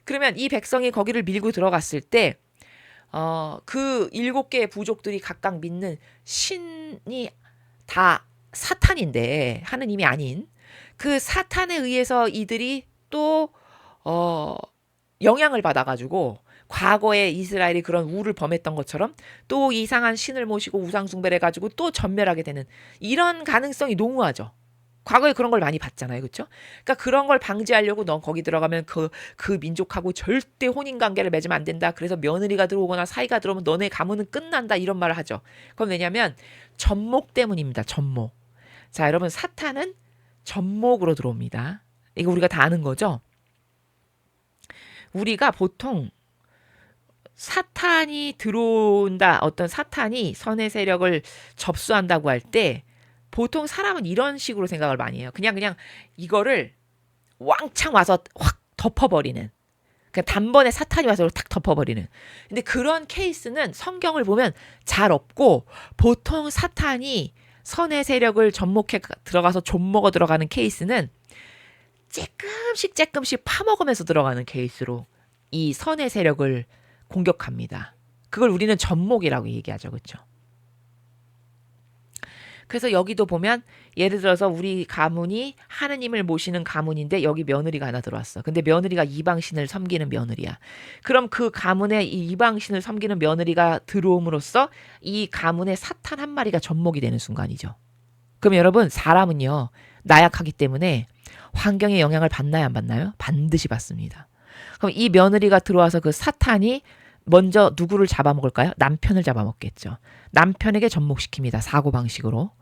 그러면 이 백성이 거기를 밀고 들어갔을 때 그 7개의 부족들이 각각 믿는 신이 다 사탄인데 하느님이 아닌 그 사탄에 의해서 이들이 또 영향을 받아가지고 과거에 이스라엘이 그런 우를 범했던 것처럼 또 이상한 신을 모시고 우상 숭배를 해가지고 또 전멸하게 되는 이런 가능성이 농후하죠. 과거에 그런 걸 많이 봤잖아요. 그렇죠? 그러니까 그런 걸 방지하려고 넌 거기 들어가면 그 민족하고 절대 혼인 관계를 맺으면 안 된다. 그래서 며느리가 들어오거나 사이가 들어오면 너네 가문은 끝난다. 이런 말을 하죠. 그건 왜냐면 접목 때문입니다. 접목. 자, 여러분 사탄은 접목으로 들어옵니다. 이거 우리가 다 아는 거죠? 우리가 보통 사탄이 들어온다, 어떤 사탄이 선의 세력을 접수한다고 할 때 보통 사람은 이런 식으로 생각을 많이 해요. 그냥 이거를 왕창 와서 확 덮어버리는. 그냥 단번에 사탄이 와서 탁 덮어버리는. 근데 그런 케이스는 성경을 보면 잘 없고, 보통 사탄이 선의 세력을 접목해 들어가서 좀먹어 들어가는 케이스는 조금씩 파먹으면서 들어가는 케이스로 이 선의 세력을 공격합니다. 그걸 우리는 접목이라고 얘기하죠. 그렇죠? 그래서 여기도 보면 예를 들어서 우리 가문이 하느님을 모시는 가문인데 여기 며느리가 하나 들어왔어. 근데 며느리가 이방신을 섬기는 며느리야. 그럼 그 가문에 이 이방신을 섬기는 며느리가 들어옴으로써 이 가문에 사탄 한 마리가 접목이 되는 순간이죠. 그럼 여러분, 사람은요, 나약하기 때문에 환경의 영향을 받나요, 안 받나요? 반드시 받습니다. 그럼 이 며느리가 들어와서 그 사탄이 먼저 누구를 잡아먹을까요? 남편을 잡아먹겠죠. 남편에게 접목시킵니다. 사고방식으로.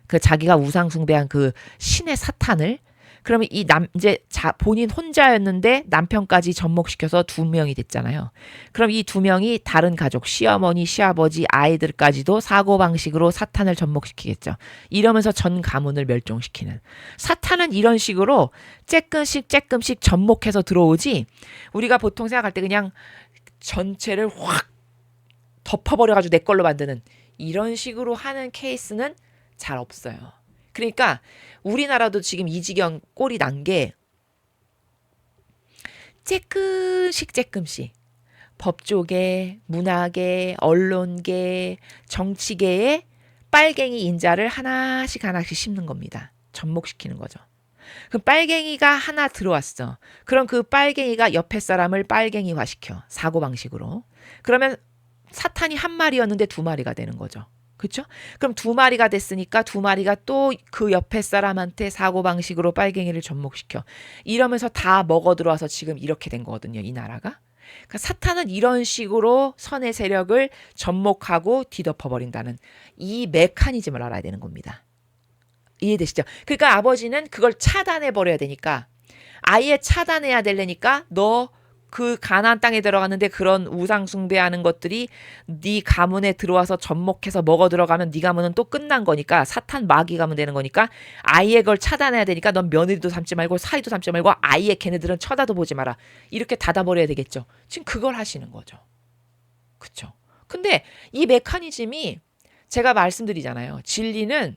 그 자기가 우상숭배한 그 신의 사탄을. 그러면 이제 본인 혼자였는데 남편까지 접목시켜서 2명이 됐잖아요. 그럼 이 2명이 다른 가족, 시어머니, 시아버지, 아이들까지도 사고방식으로 사탄을 접목시키겠죠. 이러면서 전 가문을 멸종시키는. 사탄은 이런 식으로 쬐끔씩 접목해서 들어오지, 우리가 보통 생각할 때 그냥 전체를 확 덮어버려가지고 내 걸로 만드는 이런 식으로 하는 케이스는 잘 없어요. 그러니까 우리나라도 지금 이 지경 꼴이 난 게 쬐끔씩 법조계, 문화계, 언론계, 정치계에 빨갱이 인자를 하나씩 심는 겁니다. 접목시키는 거죠. 그 빨갱이가 하나 들어왔어. 그럼 그 빨갱이가 옆에 사람을 빨갱이화 시켜. 사고방식으로. 그러면 사탄이 한 마리였는데 2마리가 되는 거죠. 그렇죠? 그럼 2마리가 됐으니까 2마리가 또 그 옆에 사람한테 사고방식으로 빨갱이를 접목시켜. 이러면서 다 먹어 들어와서 지금 이렇게 된 거거든요. 이 나라가. 그러니까 사탄은 이런 식으로 선의 세력을 접목하고 뒤덮어버린다는 이 메커니즘을 알아야 되는 겁니다. 이해되시죠? 그러니까 아버지는 그걸 차단해버려야 되니까, 아예 차단해야 되려니까 너 그 가나안 땅에 들어갔는데 그런 우상 숭배하는 것들이 네 가문에 들어와서 접목해서 먹어 들어가면 네 가문은 또 끝난 거니까, 사탄 마귀 가문 되는 거니까 아예 그걸 차단해야 되니까 넌 며느리도 삼지 말고 사이도 삼지 말고 아예 걔네들은 쳐다도 보지 마라. 이렇게 닫아버려야 되겠죠. 지금 그걸 하시는 거죠. 그쵸? 근데 이 메커니즘이 제가 말씀드리잖아요. 진리는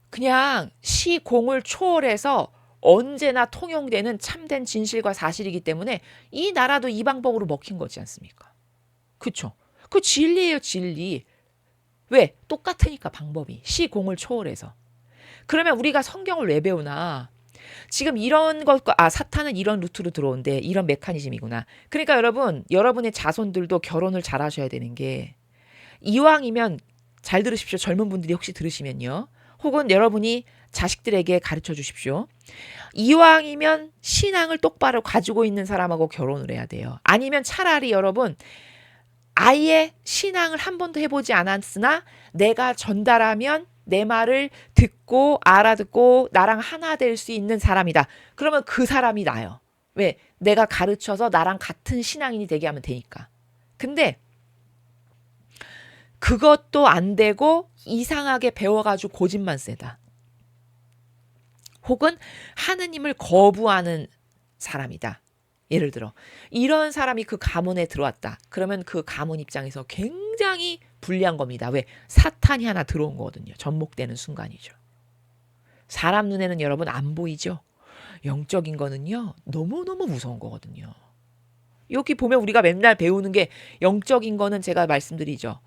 그냥 시공을 초월해서 언제나 통용되는 참된 진실과 사실이기 때문에 이 나라도 이 방법으로 먹힌 거지 않습니까? 그쵸? 그 진리예요, 진리. 왜? 똑같으니까 방법이. 시공을 초월해서. 그러면 우리가 성경을 왜 배우나? 지금 이런 것과, 사탄은 이런 루트로 들어온대. 이런 메커니즘이구나. 그러니까 여러분, 여러분의 자손들도 결혼을 잘 하셔야 되는 게, 이왕이면 잘 들으십시오. 젊은 분들이 혹시 들으시면요. 혹은 여러분이 자식들에게 가르쳐 주십시오. 이왕이면 신앙을 똑바로 가지고 있는 사람하고 결혼을 해야 돼요. 아니면 차라리 여러분, 아예 신앙을 한 번도 해보지 않았으나 내가 전달하면 내 말을 듣고 알아듣고 나랑 하나 될 수 있는 사람이다. 그러면 그 사람이 나요. 왜? 내가 가르쳐서 나랑 같은 신앙인이 되게 하면 되니까. 근데 그것도 안 되고 이상하게 배워가지고 고집만 세다. 혹은 하느님을 거부하는 사람이다. 예를 들어 이런 사람이 그 가문에 들어왔다. 그러면 그 가문 입장에서 굉장히 불리한 겁니다. 왜? 사탄이 하나 들어온 거거든요. 접목되는 순간이죠. 사람 눈에는 여러분 안 보이죠? 영적인 거는요. 너무너무 무서운 거거든요. 여기 보면 우리가 맨날 배우는 게, 영적인 거는 제가 말씀드리죠.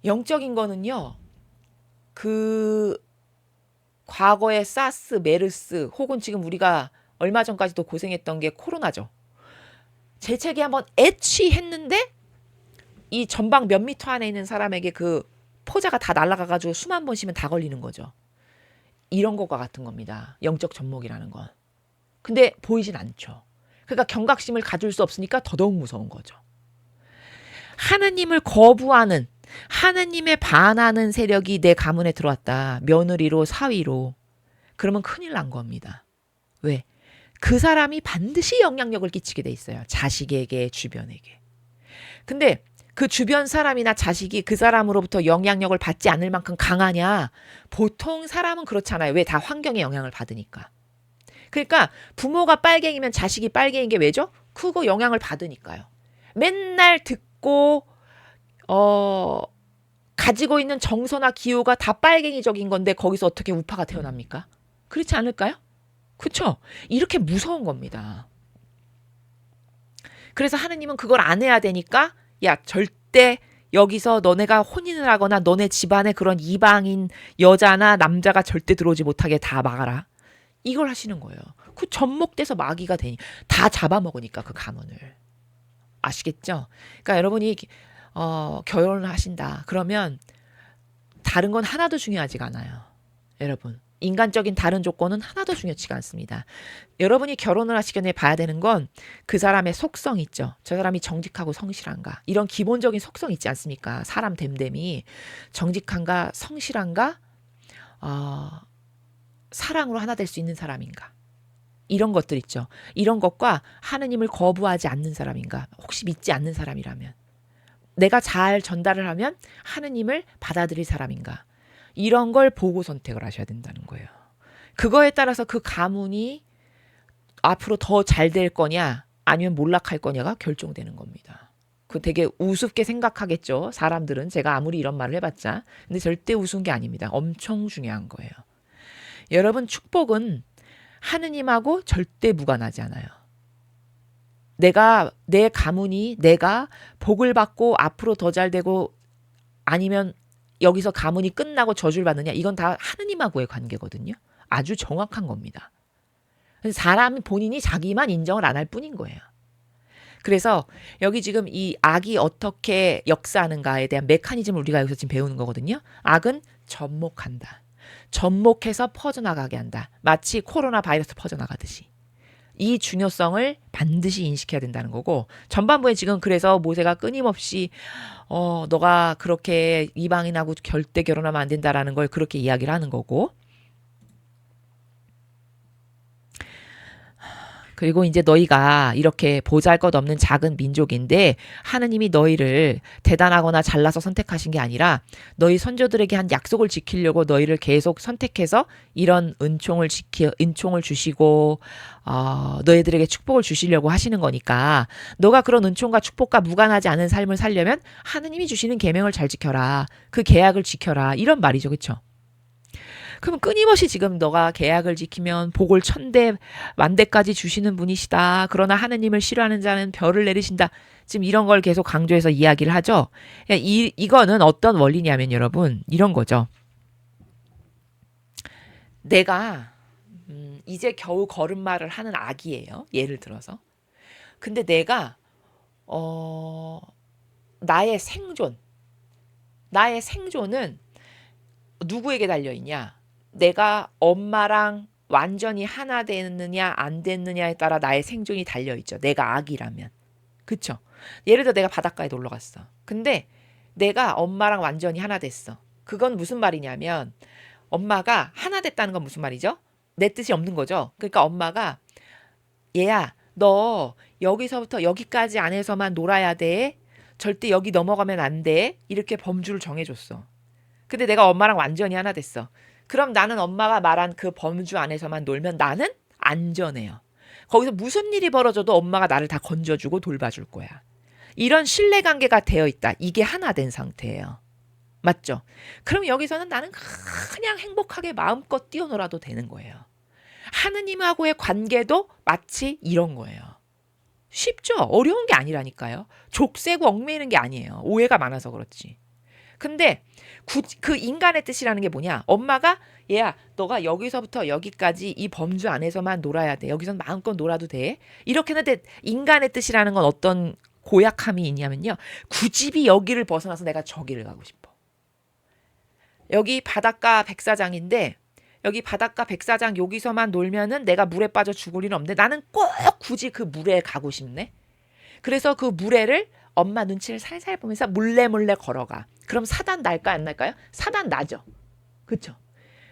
영적인 거는요. 그 과거의 사스, 메르스, 혹은 지금 우리가 얼마 전까지도 고생했던 게 코로나죠. 재채기 한번 애취했는데 이 전방 몇 미터 안에 있는 사람에게 그 포자가 다 날아가가지고 숨 한 번 쉬면 다 걸리는 거죠. 이런 것과 같은 겁니다. 영적 접목이라는 건. 근데 보이진 않죠. 그러니까 경각심을 가질 수 없으니까 더더욱 무서운 거죠. 하느님을 거부하는, 하느님에 반하는 세력이 내 가문에 들어왔다. 며느리로, 사위로. 그러면 큰일 난 겁니다. 왜? 그 사람이 반드시 영향력을 끼치게 돼 있어요. 자식에게, 주변에게. 근데 그 주변 사람이나 자식이 그 사람으로부터 영향력을 받지 않을 만큼 강하냐? 보통 사람은 그렇잖아요. 왜? 다 환경의 영향을 받으니까. 그러니까 부모가 빨갱이면 자식이 빨갱인 게 왜죠? 크고 영향을 받으니까요. 맨날 듣고 가지고 있는 정서나 기호가 다 빨갱이적인 건데 거기서 어떻게 우파가 태어납니까? 그렇지 않을까요? 그쵸? 이렇게 무서운 겁니다. 그래서 하느님은 그걸 안 해야 되니까 야 절대 여기서 너네가 혼인을 하거나 너네 집안에 그런 이방인 여자나 남자가 절대 들어오지 못하게 다 막아라. 이걸 하시는 거예요. 그 접목돼서 마귀가 되니 다 잡아먹으니까 그 가문을. 아시겠죠? 그러니까 여러분이 결혼을 하신다. 그러면 다른 건 하나도 중요하지가 않아요. 여러분. 인간적인 다른 조건은 하나도 중요치가 않습니다. 여러분이 결혼을 하시기 전에 봐야 되는 건 그 사람의 속성 있죠. 저 사람이 정직하고 성실한가. 이런 기본적인 속성 있지 않습니까? 사람 됨됨이 정직한가 성실한가 사랑으로 하나 될 수 있는 사람인가. 이런 것들 있죠. 이런 것과 하느님을 거부하지 않는 사람인가. 혹시 믿지 않는 사람이라면. 내가 잘 전달을 하면 하느님을 받아들일 사람인가. 이런 걸 보고 선택을 하셔야 된다는 거예요. 그거에 따라서 그 가문이 앞으로 더 잘 될 거냐 아니면 몰락할 거냐가 결정되는 겁니다. 그 되게 우습게 생각하겠죠. 사람들은 제가 아무리 이런 말을 해봤자. 근데 절대 우스운 게 아닙니다. 엄청 중요한 거예요. 여러분 축복은 하느님하고 절대 무관하지 않아요. 내 가문이 내가 복을 받고 앞으로 더 잘 되고 아니면 여기서 가문이 끝나고 저주를 받느냐 이건 다 하느님하고의 관계거든요. 아주 정확한 겁니다. 사람 본인이 자기만 인정을 안 할 뿐인 거예요. 그래서 여기 지금 이 악이 어떻게 역사하는가에 대한 메커니즘을 우리가 여기서 지금 배우는 거거든요. 악은 접목한다. 접목해서 퍼져나가게 한다. 마치 코로나 바이러스 퍼져나가듯이. 이 중요성을 반드시 인식해야 된다는 거고 전반부에 지금 그래서 모세가 끊임없이 너가 그렇게 이방인하고 절대 결혼하면 안 된다라는 걸 그렇게 이야기를 하는 거고 그리고 이제 너희가 이렇게 보잘것없는 작은 민족인데 하느님이 너희를 대단하거나 잘나서 선택하신 게 아니라 너희 선조들에게 한 약속을 지키려고 너희를 계속 선택해서 이런 은총을 주시고 너희들에게 축복을 주시려고 하시는 거니까 너가 그런 은총과 축복과 무관하지 않은 삶을 살려면 하느님이 주시는 계명을 잘 지켜라. 그 계약을 지켜라. 이런 말이죠. 그렇죠? 그럼 끊임없이 지금 너가 계약을 지키면 복을 1000대 만대까지 주시는 분이시다. 그러나 하느님을 싫어하는 자는 벌을 내리신다. 지금 이런 걸 계속 강조해서 이야기를 하죠. 이거는 어떤 원리냐면 여러분 이런 거죠. 내가 이제 겨우 걸음마를 하는 아기예요. 예를 들어서. 근데 내가 나의 생존은 누구에게 달려있냐. 내가 엄마랑 완전히 하나 됐느냐 안 됐느냐에 따라 나의 생존이 달려있죠. 내가 아기라면. 그쵸? 예를 들어 내가 바닷가에 놀러 갔어. 근데 내가 엄마랑 완전히 하나 됐어. 그건 무슨 말이냐면 엄마가 하나 됐다는 건 무슨 말이죠? 내 뜻이 없는 거죠. 그러니까 엄마가 얘야 너 여기서부터 여기까지 안에서만 놀아야 돼. 절대 여기 넘어가면 안 돼. 이렇게 범주를 정해줬어. 근데 내가 엄마랑 완전히 하나 됐어. 그럼 나는 엄마가 말한 그 범주 안에서만 놀면 나는 안전해요. 거기서 무슨 일이 벌어져도 엄마가 나를 다 건져주고 돌봐줄 거야. 이런 신뢰관계가 되어 있다. 이게 하나 된 상태예요. 맞죠? 그럼 여기서는 나는 그냥 행복하게 마음껏 뛰어놀아도 되는 거예요. 하느님하고의 관계도 마치 이런 거예요. 쉽죠? 어려운 게 아니라니까요. 족쇄고 얽매이는 게 아니에요. 오해가 많아서 그렇지. 근데 그 인간의 뜻이라는 게 뭐냐? 엄마가 얘야 너가 여기서부터 여기까지 이 범주 안에서만 놀아야 돼. 여기선 마음껏 놀아도 돼. 이렇게 하는데 인간의 뜻이라는 건 어떤 고약함이 있냐면요. 굳이 여기를 벗어나서 내가 저기를 가고 싶어. 여기 바닷가 백사장인데 여기 바닷가 백사장 여기서만 놀면은 내가 물에 빠져 죽을 일은 없는데 나는 꼭 굳이 그 물에 가고 싶네. 그래서 그 물에를 엄마 눈치를 살살 보면서 몰래 걸어가. 그럼 사단 날까 안 날까요? 사단 나죠. 그렇죠?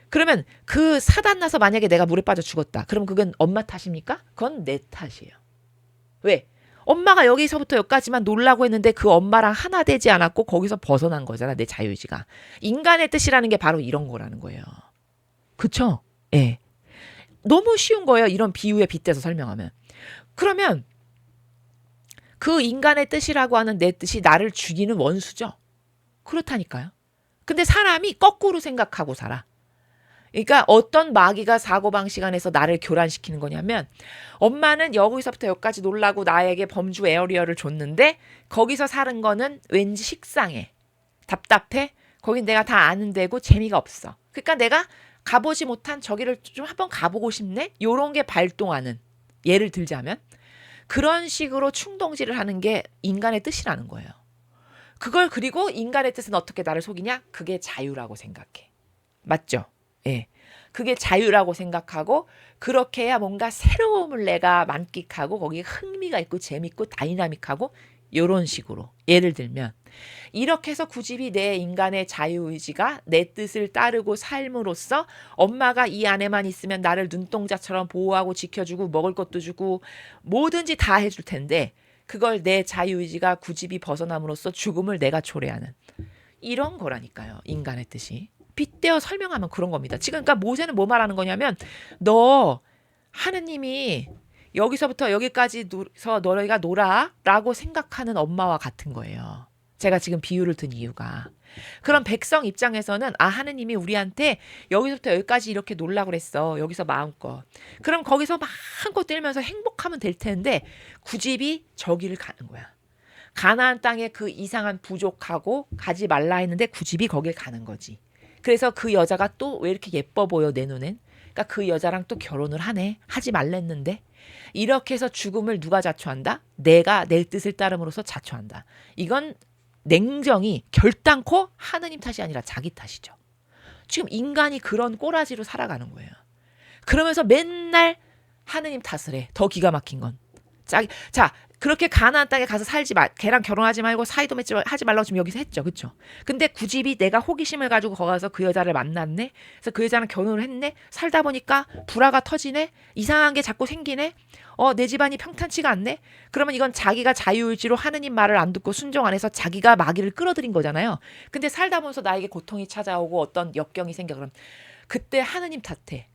그러면 그 사단 나서 만약에 내가 물에 빠져 죽었다. 그럼 그건 엄마 탓입니까? 그건 내 탓이에요. 왜? 엄마가 여기서부터 여기까지만 놀라고 했는데 그 엄마랑 하나 되지 않았고 거기서 벗어난 거잖아, 내 자유의지가. 인간의 뜻이라는 게 바로 이런 거라는 거예요. 그쵸? 예. 너무 쉬운 거예요. 이런 비유에 빗대서 설명하면. 그러면 그 인간의 뜻이라고 하는 내 뜻이 나를 죽이는 원수죠. 그렇다니까요. 근데 사람이 거꾸로 생각하고 살아. 그러니까 어떤 마귀가 사고방식 안에서 나를 교란시키는 거냐면, 엄마는 여기서부터 여기까지 놀라고 나에게 범주 에어리어를 줬는데 거기서 사는 거는 왠지 식상해. 답답해. 거긴 내가 다 아는 데고 재미가 없어. 그러니까 내가 가보지 못한 저기를 좀 한번 가보고 싶네? 요런 게 발동하는, 예를 들자면 그런 식으로 충동질을 하는 게 인간의 뜻이라는 거예요. 그걸, 그리고 인간의 뜻은 어떻게 나를 속이냐? 그게 자유라고 생각해. 맞죠? 예. 그게 자유라고 생각하고, 그렇게 해야 뭔가 새로움을 내가 만끽하고 거기에 흥미가 있고 재밌고 다이나믹하고, 요런 식으로. 예를 들면 이렇게 해서 구집이 내 인간의 자유의지가 내 뜻을 따르고 삶으로써 엄마가 이 안에만 있으면 나를 눈동자처럼 보호하고 지켜주고 먹을 것도 주고 뭐든지 다 해줄 텐데, 그걸 내 자유의지가 구집이 벗어남으로써 죽음을 내가 초래하는, 이런 거라니까요. 인간의 뜻이. 빗대어 설명하면 그런 겁니다. 지금 그러니까 모세는 뭐 말하는 거냐면, 너 하느님이 여기서부터 여기까지서 너희가 놀아 라고 생각하는 엄마와 같은 거예요. 제가 지금 비유를 든 이유가. 그럼 백성 입장에서는, 아, 하느님이 우리한테 여기서부터 여기까지 이렇게 놀라 그랬어. 여기서 마음껏. 그럼 거기서 마음껏 뛰면서 행복하면 될 텐데, 구집이 저기를 가는 거야. 가나안 땅에 그 이상한 부족하고 가지 말라 했는데 구집이 거길 가는 거지. 그래서 그 여자가 또 왜 이렇게 예뻐 보여, 내 눈엔? 그러니까 그 여자랑 또 결혼을 하네. 하지 말랬는데. 이렇게 해서 죽음을 누가 자초한다? 내가 내 뜻을 따름으로써 자초한다. 이건 냉정히 결단코 하느님 탓이 아니라 자기 탓이죠. 지금 인간이 그런 꼬라지로 살아가는 거예요. 그러면서 맨날 하느님 탓을 해. 더 기가 막힌 건. 자, 그렇게 가나안 땅에 가서 살지 말, 걔랑 결혼하지 말고 사이도 맺지 하지 말라고 지금 여기서 했죠. 그렇죠? 근데 구집이 내가 호기심을 가지고 거기 가서 그 여자를 만났네. 그래서 그 여자랑 결혼을 했네. 살다 보니까 불화가 터지네. 이상한 게 자꾸 생기네. 내 집안이 평탄치가 않네. 그러면 이건 자기가 자유의지로 하느님 말을 안 듣고 순종 안 해서 자기가 마귀를 끌어들인 거잖아요. 근데 살다 보면서 나에게 고통이 찾아오고 어떤 역경이 생겨. 그럼 그때 하느님 탓해.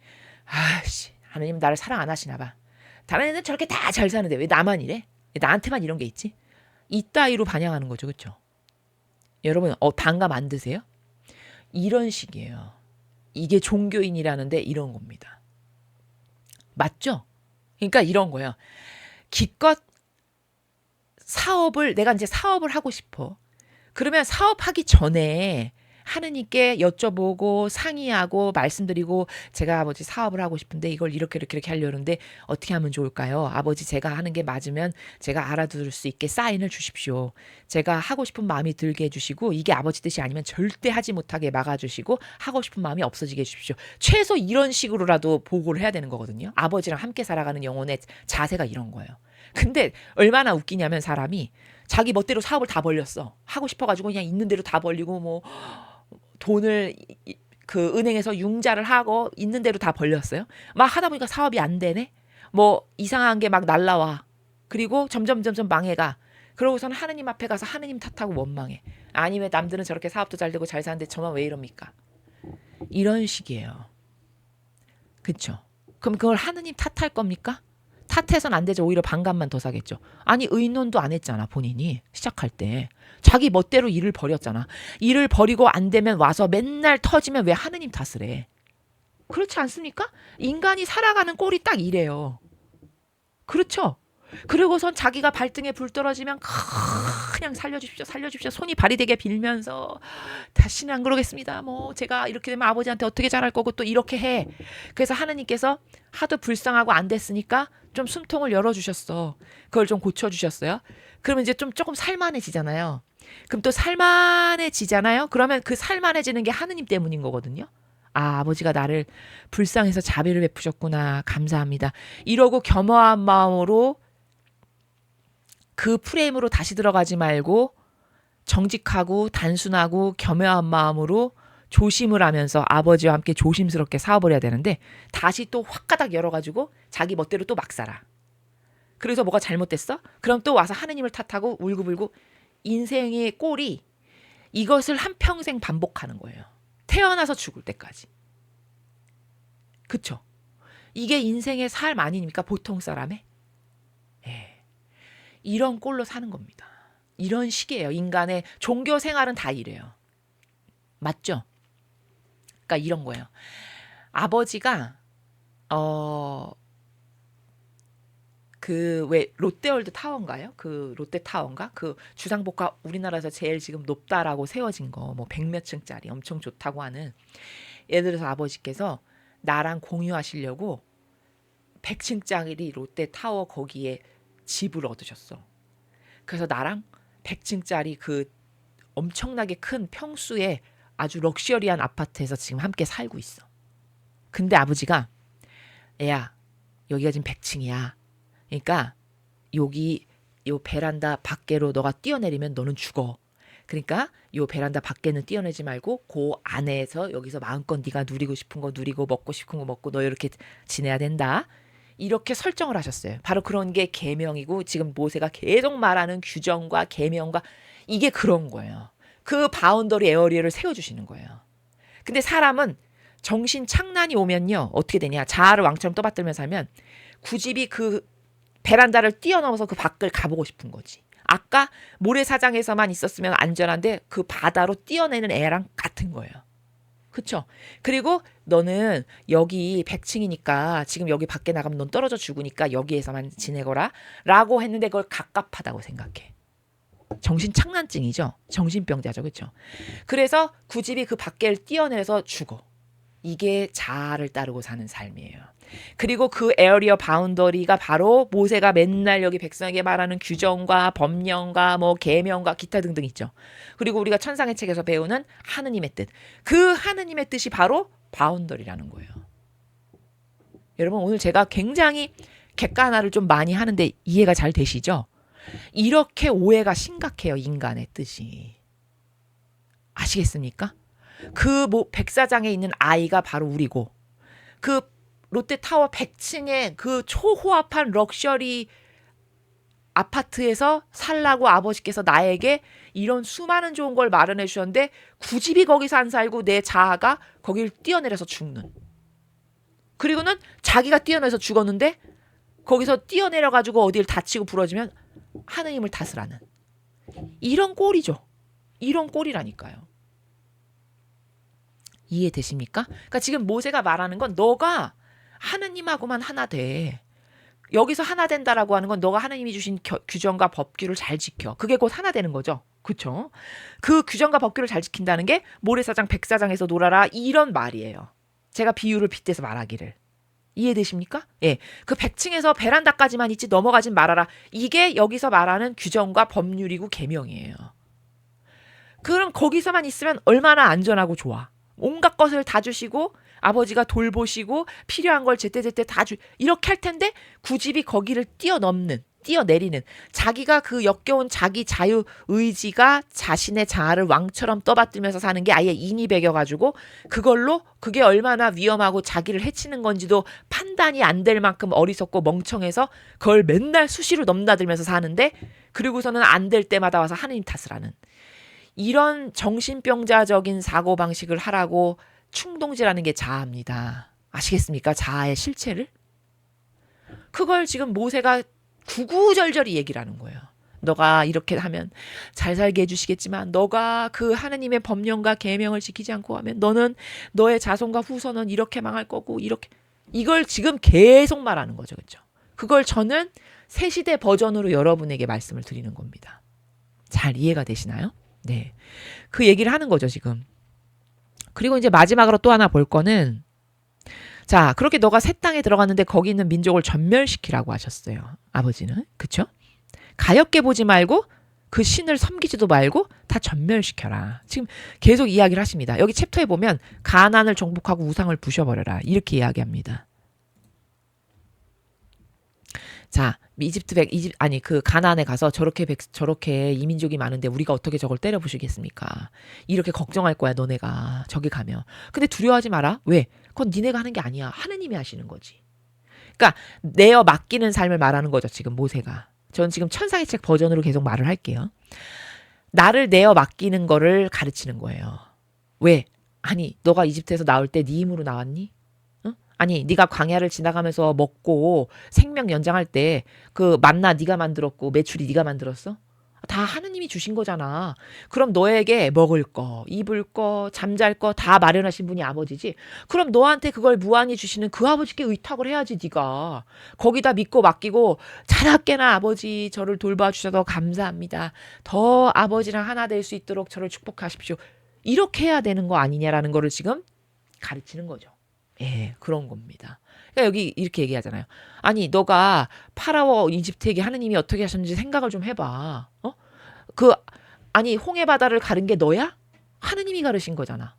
아씨, 하느님 나를 사랑 안 하시나 봐. 다른 애는 저렇게 다 잘 사는데 왜 나만 이래? 나한테만 이런 게 있지? 이따위로 반영하는 거죠. 그렇죠? 여러분 반감 안 드세요? 이런 식이에요. 이게 종교인이라는데 이런 겁니다. 맞죠? 그러니까 이런 거예요. 기껏 내가 이제 사업을 하고 싶어. 그러면 사업하기 전에 하느님께 여쭤보고 상의하고 말씀드리고, 제가 아버지 사업을 하고 싶은데 이걸 이렇게 하려는데 어떻게 하면 좋을까요? 아버지 제가 하는 게 맞으면 제가 알아들을 수 있게 사인을 주십시오. 제가 하고 싶은 마음이 들게 해주시고, 이게 아버지 뜻이 아니면 절대 하지 못하게 막아주시고, 하고 싶은 마음이 없어지게 해주십시오. 최소 이런 식으로라도 보고를 해야 되는 거거든요. 아버지랑 함께 살아가는 영혼의 자세가 이런 거예요. 근데 얼마나 웃기냐면, 사람이 자기 멋대로 사업을 다 벌렸어. 하고 싶어가지고 그냥 있는 대로 다 벌리고, 뭐 돈을 그 은행에서 융자를 하고 있는 대로 다 벌렸어요. 막 하다 보니까 사업이 안 되네. 뭐 이상한 게 막 날라와. 그리고 점점 망해가. 그러고서는 하느님 앞에 가서 하느님 탓하고 원망해. 아니 왜 남들은 저렇게 사업도 잘 되고 잘 사는데 저만 왜 이럽니까? 이런 식이에요. 그쵸? 그럼 그걸 하느님 탓할 겁니까? 탓해선 안 되죠. 오히려 반감만 더 사겠죠. 아니 의논도 안 했잖아. 본인이 시작할 때 자기 멋대로 일을 벌였잖아. 일을 벌이고 안 되면 와서 맨날 터지면 왜 하느님 탓을 해? 그렇지 않습니까? 인간이 살아가는 꼴이 딱 이래요. 그렇죠? 그리고선 자기가 발등에 불 떨어지면 그냥 살려주십시오 손이 발이 되게 빌면서, 다시는 안 그러겠습니다. 뭐 제가 이렇게 되면 아버지한테 어떻게 잘할 거고 또 이렇게 해. 그래서 하느님께서 하도 불쌍하고 안 됐으니까 좀 숨통을 열어주셨어. 그걸 좀 고쳐주셨어요. 그러면 이제 좀 조금 살만해지잖아요. 그럼 또 살만해지잖아요. 그러면 그 살만해지는 게 하느님 때문인 거거든요. 아, 아버지가 나를 불쌍해서 자비를 베푸셨구나. 감사합니다. 이러고 겸허한 마음으로 그 프레임으로 다시 들어가지 말고 정직하고 단순하고 겸허한 마음으로 조심을 하면서 아버지와 함께 조심스럽게 사업을 해야 되는데, 다시 또 확 가닥 열어가지고 자기 멋대로 또 막 살아. 그래서 뭐가 잘못됐어? 그럼 또 와서 하느님을 탓하고 울고불고 인생의 꼴이 이것을 한평생 반복하는 거예요. 태어나서 죽을 때까지. 그쵸? 이게 인생의 삶 아닙니까? 보통 사람의? 예. 이런 꼴로 사는 겁니다. 이런 식이에요. 인간의 종교 생활은 다 이래요. 맞죠? 그러니까 이런 거예요. 아버지가 그 왜 롯데월드 타워인가요? 그 롯데타워인가? 그 주상복합 우리나라에서 제일 지금 높다라고 세워진 거 뭐 100몇 층짜리 엄청 좋다고 하는, 예를 들어서 아버지께서 나랑 공유하시려고 100층짜리 롯데타워 거기에 집을 얻으셨어. 그래서 나랑 100층짜리 그 엄청나게 큰 평수의 아주 럭셔리한 아파트에서 지금 함께 살고 있어. 근데 아버지가 애야 여기가 지금 100층이야. 그러니까 여기 요 베란다 밖으로 너가 뛰어내리면 너는 죽어. 그러니까 요 베란다 밖에는 뛰어내지 말고 그 안에서 여기서 마음껏 네가 누리고 싶은 거 누리고 먹고 싶은 거 먹고 너 이렇게 지내야 된다. 이렇게 설정을 하셨어요. 바로 그런 게 계명이고 지금 모세가 계속 말하는 규정과 계명과 이게 그런 거예요. 그 바운더리 에어리어를 세워주시는 거예요. 근데 사람은 정신 착란이 오면요 어떻게 되냐, 자아를 왕처럼 떠받들면서 하면 구집이 그 베란다를 뛰어넘어서 그 밖을 가보고 싶은 거지. 아까 모래사장에서만 있었으면 안전한데 그 바다로 뛰어내는 애랑 같은 거예요. 그쵸? 그리고 너는 여기 100층이니까 지금 여기 밖에 나가면 넌 떨어져 죽으니까 여기에서만 지내거라 라고 했는데 그걸 갑갑하다고 생각해. 정신착란증이죠. 정신병자죠. 그쵸? 그래서 구집이 그 밖을 뛰어내서 죽어. 이게 자아를 따르고 사는 삶이에요. 그리고 그 에어리어 바운더리가 바로 모세가 맨날 여기 백성에게 말하는 규정과 법령과 뭐 계명과 기타 등등 있죠. 그리고 우리가 천상의 책에서 배우는 하느님의 뜻. 그 하느님의 뜻이 바로 바운더리라는 거예요. 여러분 오늘 제가 굉장히 객관화를 좀 많이 하는데 이해가 잘 되시죠? 이렇게 오해가 심각해요. 인간의 뜻이. 아시겠습니까? 그 백사장에 있는 아이가 바로 우리고 그 롯데타워 100층의 그 초호화판 럭셔리 아파트에서 살라고 아버지께서 나에게 이런 수많은 좋은 걸 마련해 주셨는데 구집이 거기서 안 살고 내 자아가 거길 뛰어내려서 죽는. 그리고는 자기가 뛰어내서 죽었는데 거기서 뛰어내려가지고 어디를 다치고 부러지면 하느님을 탓을 하는. 이런 꼴이죠. 이런 꼴이라니까요. 이해되십니까? 그러니까 지금 모세가 말하는 건 너가 하느님하고만 하나 돼. 여기서 하나 된다라고 하는 건 너가 하느님이 주신 규정과 법규를 잘 지켜. 그게 곧 하나 되는 거죠. 그렇죠? 그 규정과 법규를 잘 지킨다는 게 모래사장 백사장에서 놀아라 이런 말이에요. 제가 비유를 빗대서 말하기를. 이해되십니까? 예. 그 100층에서 베란다까지만 있지 넘어가진 말아라. 이게 여기서 말하는 규정과 법률이고 계명이에요. 그럼 거기서만 있으면 얼마나 안전하고 좋아. 온갖 것을 다 주시고 아버지가 돌보시고 필요한 걸 제때제때 다 이렇게 할 텐데 구집이 거기를 뛰어내리는 자기가 그 역겨운 자기 자유의지가 자신의 자아를 왕처럼 떠받들면서 사는 게 아예 인이 배겨가지고 그걸로 그게 얼마나 위험하고 자기를 해치는 건지도 판단이 안 될 만큼 어리석고 멍청해서 그걸 맨날 수시로 넘나들면서 사는데 그리고서는 안 될 때마다 와서 하느님 탓을 하는 이런 정신병자적인 사고방식을 하라고 충동질하는 게 자아입니다. 아시겠습니까? 자아의 실체를? 그걸 지금 모세가 구구절절히 얘기를 하는 거예요. 너가 이렇게 하면 잘 살게 해주시겠지만 너가 그 하느님의 법령과 계명을 지키지 않고 하면 너는 너의 자손과 후손은 이렇게 망할 거고 이렇게 이걸 지금 계속 말하는 거죠. 그렇죠? 그걸 저는 새 시대 버전으로 여러분에게 말씀을 드리는 겁니다. 잘 이해가 되시나요? 네. 그 얘기를 하는 거죠, 지금. 그리고 이제 마지막으로 또 하나 볼 거는 자, 그렇게 너가 새 땅에 들어갔는데 거기 있는 민족을 전멸시키라고 하셨어요. 아버지는. 그쵸? 가엾게 보지 말고 그 신을 섬기지도 말고 다 전멸시켜라. 지금 계속 이야기를 하십니다. 여기 챕터에 보면 가나안을 정복하고 우상을 부셔버려라. 이렇게 이야기합니다. 자, 그 가나안에 가서 저렇게 이민족이 많은데 우리가 어떻게 저걸 때려 부시겠습니까? 이렇게 걱정할 거야, 너네가. 저기 가면. 근데 두려워하지 마라. 왜? 그건 니네가 하는 게 아니야. 하느님이 하시는 거지. 그러니까 내어 맡기는 삶을 말하는 거죠. 지금 모세가. 전 지금 천상의 책 버전으로 계속 말을 할게요. 나를 내어 맡기는 거를 가르치는 거예요. 왜? 아니 너가 이집트에서 나올 때 네 힘으로 나왔니? 응? 아니 네가 광야를 지나가면서 먹고 생명 연장할 때 그 만나 네가 만들었고 메추리 네가 만들었어? 다 하느님이 주신 거잖아. 그럼 너에게 먹을 거, 입을 거, 잠잘 거 다 마련하신 분이 아버지지. 그럼 너한테 그걸 무한히 주시는 그 아버지께 의탁을 해야지 네가. 거기다 믿고 맡기고 자나깨나 아버지 저를 돌봐주셔서 감사합니다. 더 아버지랑 하나 될 수 있도록 저를 축복하십시오. 이렇게 해야 되는 거 아니냐라는 거를 지금 가르치는 거죠. 예, 그런 겁니다. 그러니까 여기 이렇게 얘기하잖아요. 아니, 너가 파라오 이집트에게 하느님이 어떻게 하셨는지 생각을 좀 해봐. 어? 그, 아니, 홍해 바다를 가른 게 너야? 하느님이 가르신 거잖아.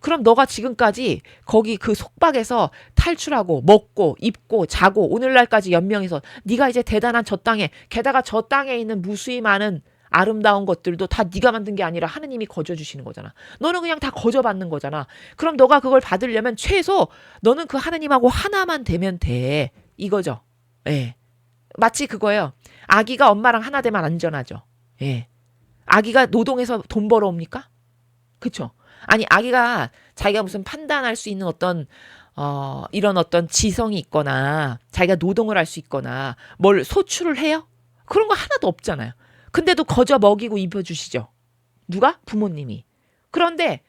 그럼 너가 지금까지 거기 그 속박에서 탈출하고 먹고 입고 자고 오늘날까지 연명해서 네가 이제 대단한 저 땅에 게다가 저 땅에 있는 무수히 많은 아름다운 것들도 다 네가 만든 게 아니라 하느님이 거저 주시는 거잖아. 너는 그냥 다 거저 받는 거잖아. 그럼 너가 그걸 받으려면 최소 너는 그 하느님하고 하나만 되면 돼. 이거죠. 예. 마치 그거예요. 아기가 엄마랑 하나 되면 안전하죠. 예. 아기가 노동해서 돈 벌어옵니까? 그쵸? 아니 아기가 자기가 무슨 판단할 수 있는 어떤 이런 어떤 지성이 있거나 자기가 노동을 할 수 있거나 뭘 소출을 해요? 그런 거 하나도 없잖아요. 근데도 거저 먹이고 입혀주시죠. 누가? 부모님이. 그런데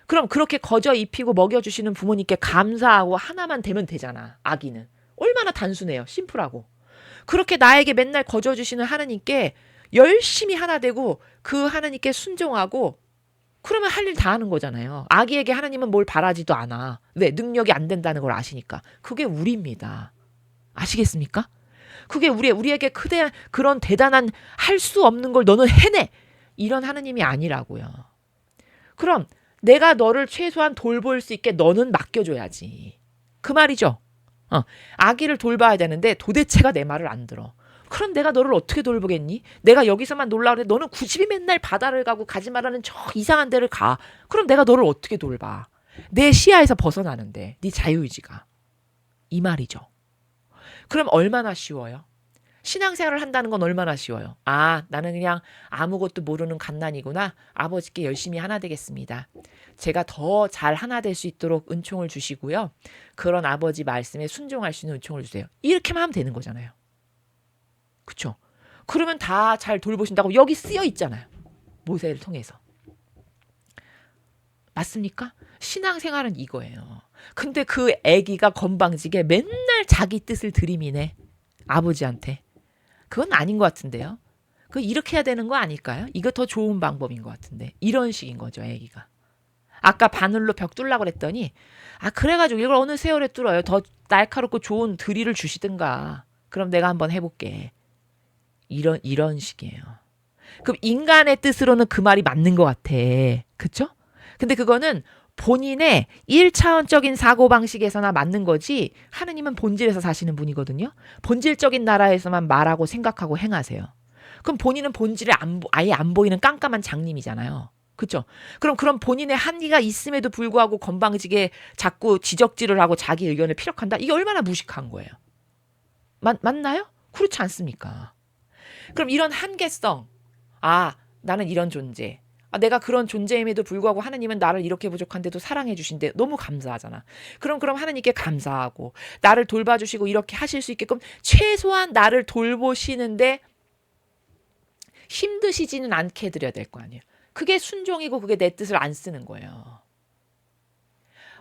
그럼 그렇게 거저 입히고 먹여주시는 부모님께 감사하고 하나만 되면 되잖아. 아기는. 얼마나 단순해요. 심플하고. 그렇게 나에게 맨날 거저 주시는 하나님께 열심히 하나 되고 그 하나님께 순종하고 그러면 할 일 다 하는 거잖아요. 아기에게 하나님은 뭘 바라지도 않아. 왜? 능력이 안 된다는 걸 아시니까. 그게 우리입니다. 아시겠습니까? 그게 우리에게 그런 대단한 할 수 없는 걸 너는 해내. 이런 하느님이 아니라고요. 그럼 내가 너를 최소한 돌볼 수 있게 너는 맡겨줘야지. 그 말이죠. 아기를 돌봐야 되는데 도대체가 내 말을 안 들어. 그럼 내가 너를 어떻게 돌보겠니? 내가 여기서만 놀라 그래. 너는 굳이 맨날 바다를 가고 가지 말라는 저 이상한 데를 가. 그럼 내가 너를 어떻게 돌봐? 내 시야에서 벗어나는데 네 자유의지가. 이 말이죠. 그럼 얼마나 쉬워요? 신앙생활을 한다는 건 얼마나 쉬워요? 아, 나는 그냥 아무것도 모르는 갓난이구나. 아버지께 열심히 하나 되겠습니다. 제가 더 잘 하나 될 수 있도록 은총을 주시고요. 그런 아버지 말씀에 순종할 수 있는 은총을 주세요. 이렇게만 하면 되는 거잖아요. 그쵸? 그러면 다 잘 돌보신다고 여기 쓰여 있잖아요. 모세를 통해서. 맞습니까? 신앙생활은 이거예요. 근데 그 애기가 건방지게 맨날 자기 뜻을 들이미네. 아버지한테. 그건 아닌 것 같은데요. 그 이렇게 해야 되는 거 아닐까요? 이거 더 좋은 방법인 것 같은데. 이런 식인 거죠, 애기가. 아까 바늘로 벽 뚫으려고 그랬더니 그래가지고 이걸 어느 세월에 뚫어요. 더 날카롭고 좋은 드릴을 주시든가. 그럼 내가 한번 해볼게. 이런 식이에요. 그럼 인간의 뜻으로는 그 말이 맞는 것 같아. 그쵸? 근데 그거는 본인의 1차원적인 사고방식에서나 맞는 거지 하느님은 본질에서 사시는 분이거든요. 본질적인 나라에서만 말하고 생각하고 행하세요. 그럼 본인은 본질을 아예 안 보이는 깜깜한 장님이잖아요. 그렇죠? 그럼 본인의 한계가 있음에도 불구하고 건방지게 자꾸 지적질을 하고 자기 의견을 피력한다? 이게 얼마나 무식한 거예요. 맞나요? 그렇지 않습니까? 그럼 이런 한계성, 나는 이런 존재. 내가 그런 존재임에도 불구하고 하나님은 나를 이렇게 부족한데도 사랑해 주신대. 너무 감사하잖아. 그럼 하나님께 감사하고 나를 돌봐주시고 이렇게 하실 수 있게끔 최소한 나를 돌보시는데 힘드시지는 않게 해드려야 될 거 아니에요. 그게 순종이고 그게 내 뜻을 안 쓰는 거예요.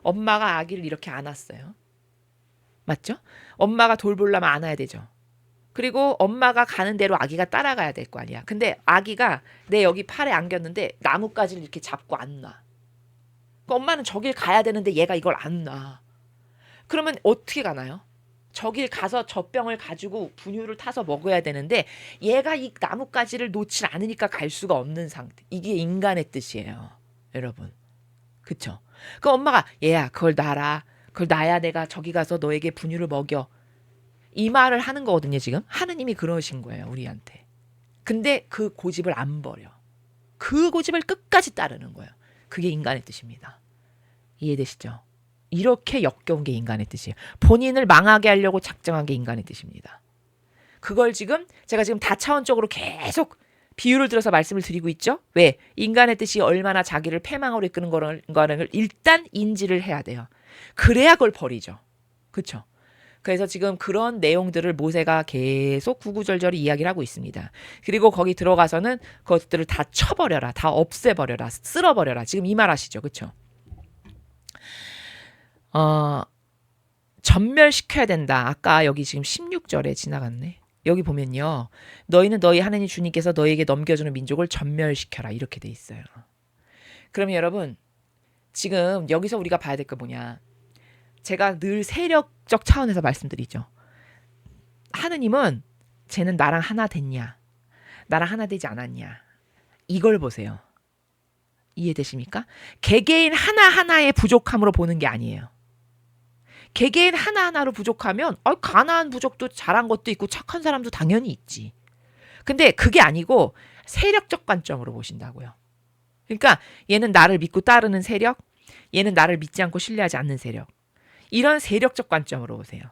엄마가 아기를 이렇게 안았어요. 맞죠? 엄마가 돌보려면 안아야 되죠. 그리고 엄마가 가는 대로 아기가 따라가야 될 거 아니야. 근데 아기가 내 여기 팔에 안겼는데 나뭇가지를 이렇게 잡고 안 놔. 그러니까 엄마는 저길 가야 되는데 얘가 이걸 안 놔. 그러면 어떻게 가나요? 저길 가서 젖병을 가지고 분유를 타서 먹어야 되는데 얘가 이 나뭇가지를 놓지 않으니까 갈 수가 없는 상태. 이게 인간의 뜻이에요. 여러분. 그쵸? 그 엄마가 얘야 그걸 놔라. 그걸 놔야 내가 저기 가서 너에게 분유를 먹여. 이 말을 하는 거거든요, 지금. 하느님이 그러신 거예요, 우리한테. 근데 그 고집을 안 버려. 그 고집을 끝까지 따르는 거예요. 그게 인간의 뜻입니다. 이해되시죠? 이렇게 역겨운 게 인간의 뜻이에요. 본인을 망하게 하려고 작정한 게 인간의 뜻입니다. 그걸 제가 지금 다차원적으로 계속 비유를 들어서 말씀을 드리고 있죠. 왜? 인간의 뜻이 얼마나 자기를 패망으로 이끄는 거를 일단 인지를 해야 돼요. 그래야 그걸 버리죠. 그렇죠? 그래서 지금 그런 내용들을 모세가 계속 구구절절히 이야기를 하고 있습니다. 그리고 거기 들어가서는 그것들을 다 쳐버려라, 다 없애버려라, 쓸어버려라. 지금 이 말 하시죠. 그렇죠? 전멸시켜야 된다. 아까 여기 지금 16절에 지나갔네. 여기 보면요. 너희는 너희 하나님 주님께서 너희에게 넘겨주는 민족을 전멸시켜라. 이렇게 돼 있어요. 그러면 여러분 지금 여기서 우리가 봐야 될 거 뭐냐. 제가 늘 세력적 차원에서 말씀드리죠. 하느님은 쟤는 나랑 하나 됐냐. 나랑 하나 되지 않았냐. 이걸 보세요. 이해되십니까? 개개인 하나하나의 부족함으로 보는 게 아니에요. 개개인 하나하나로 부족하면 가나안 부족도 잘한 것도 있고 착한 사람도 당연히 있지. 근데 그게 아니고 세력적 관점으로 보신다고요. 그러니까 얘는 나를 믿고 따르는 세력, 얘는 나를 믿지 않고 신뢰하지 않는 세력. 이런 세력적 관점으로 보세요.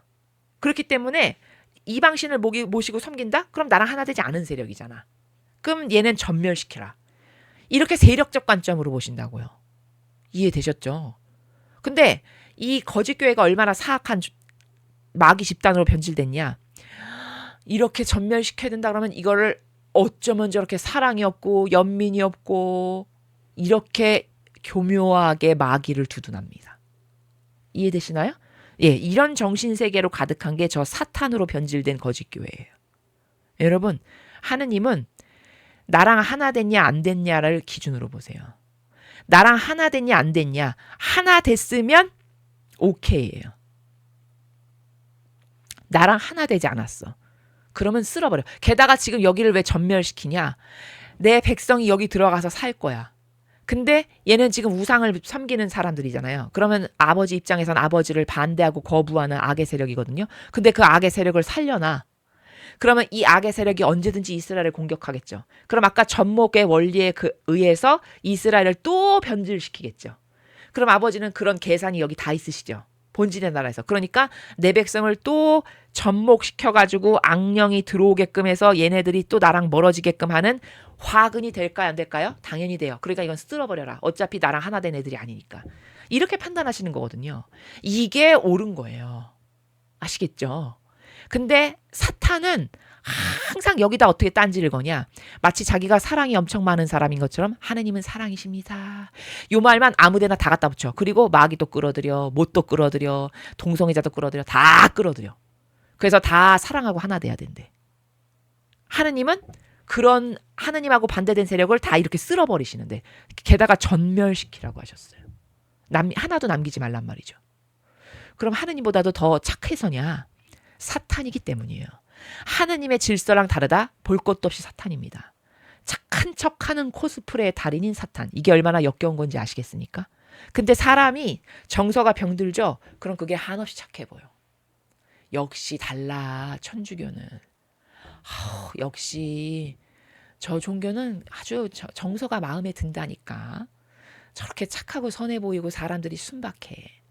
그렇기 때문에 이방신을 모시고 섬긴다? 그럼 나랑 하나 되지 않은 세력이잖아. 그럼 얘는 전멸시켜라. 이렇게 세력적 관점으로 보신다고요. 이해되셨죠? 근데 이 거짓교회가 얼마나 사악한 마귀 집단으로 변질됐냐. 이렇게 전멸시켜야 된다 그러면 이거를 어쩌면 저렇게 사랑이 없고 연민이 없고 이렇게 교묘하게 마귀를 두둔합니다. 이해되시나요? 예, 이런 정신세계로 가득한 게 저 사탄으로 변질된 거짓교회예요. 여러분, 하느님은 나랑 하나 됐냐 안 됐냐를 기준으로 보세요. 나랑 하나 됐냐 안 됐냐. 하나 됐으면 오케이예요. 나랑 하나 되지 않았어. 그러면 쓸어버려. 게다가 지금 여기를 왜 전멸시키냐. 내 백성이 여기 들어가서 살 거야. 근데 얘는 지금 우상을 섬기는 사람들이잖아요. 그러면 아버지 입장에선 아버지를 반대하고 거부하는 악의 세력이거든요. 근데 그 악의 세력을 살려놔. 그러면 이 악의 세력이 언제든지 이스라엘을 공격하겠죠. 그럼 아까 전목의 원리에 의해서 이스라엘을 또 변질시키겠죠. 그럼 아버지는 그런 계산이 여기 다 있으시죠. 본질의 나라에서. 그러니까 내 백성을 또 전목시켜가지고 악령이 들어오게끔 해서 얘네들이 또 나랑 멀어지게끔 하는 화근이 될까요? 안 될까요? 당연히 돼요. 그러니까 이건 쓸어버려라. 어차피 나랑 하나 된 애들이 아니니까. 이렇게 판단하시는 거거든요. 이게 옳은 거예요. 아시겠죠? 근데 사탄은 항상 여기다 어떻게 딴지를 거냐. 마치 자기가 사랑이 엄청 많은 사람인 것처럼 하느님은 사랑이십니다. 요 말만 아무데나 다 갖다 붙여. 그리고 마귀도 끌어들여, 못도 끌어들여, 동성애자도 끌어들여, 다 끌어들여. 그래서 다 사랑하고 하나 돼야 된대. 하느님은 그런 하느님하고 반대된 세력을 다 이렇게 쓸어버리시는데 게다가 전멸시키라고 하셨어요. 하나도 남기지 말란 말이죠. 그럼 하느님보다도 더 착해서냐? 사탄이기 때문이에요. 하느님의 질서랑 다르다? 볼 것도 없이 사탄입니다. 착한 척하는 코스프레의 달인인 사탄. 이게 얼마나 역겨운 건지 아시겠습니까? 근데 사람이 정서가 병들죠? 그럼 그게 한없이 착해 보여. 역시 달라 천주교는. 역시 저 종교는 아주 정서가 마음에 든다니까. 저렇게 착하고 선해 보이고 사람들이 순박해.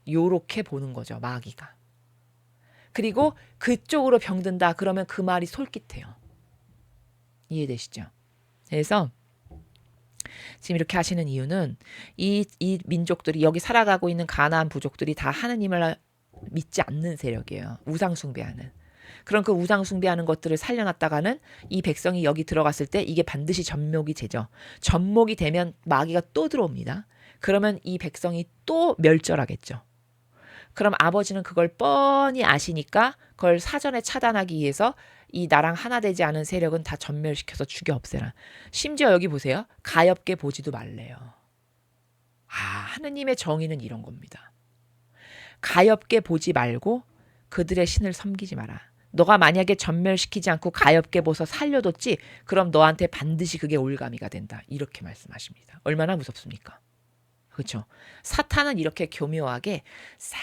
요렇게 보는 거죠, 마귀가. 그리고 그쪽으로 병든다 그러면 그 말이 솔깃해요. 이해되시죠? 그래서 지금 이렇게 하시는 이유는 이 민족들이 여기 살아가고 있는 가나안 부족들이 다 하느님을 믿지 않는 세력이에요. 우상 숭배하는. 그럼 그 우상 숭배하는 것들을 살려놨다가는 이 백성이 여기 들어갔을 때 이게 반드시 전목이 되죠. 전목이 되면 마귀가 또 들어옵니다. 그러면 이 백성이 또 멸절하겠죠. 그럼 아버지는 그걸 뻔히 아시니까 그걸 사전에 차단하기 위해서 이 나랑 하나 되지 않은 세력은 다 전멸시켜서 죽여 없애라. 심지어 여기 보세요. 가엾게 보지도 말래요. 하느님의 정의는 이런 겁니다. 가엾게 보지 말고 그들의 신을 섬기지 마라. 너가 만약에 전멸시키지 않고 가엾게 보서 살려뒀지 그럼 너한테 반드시 그게 올가미가 된다. 이렇게 말씀하십니다. 얼마나 무섭습니까? 그렇죠? 사탄은 이렇게 교묘하게 싹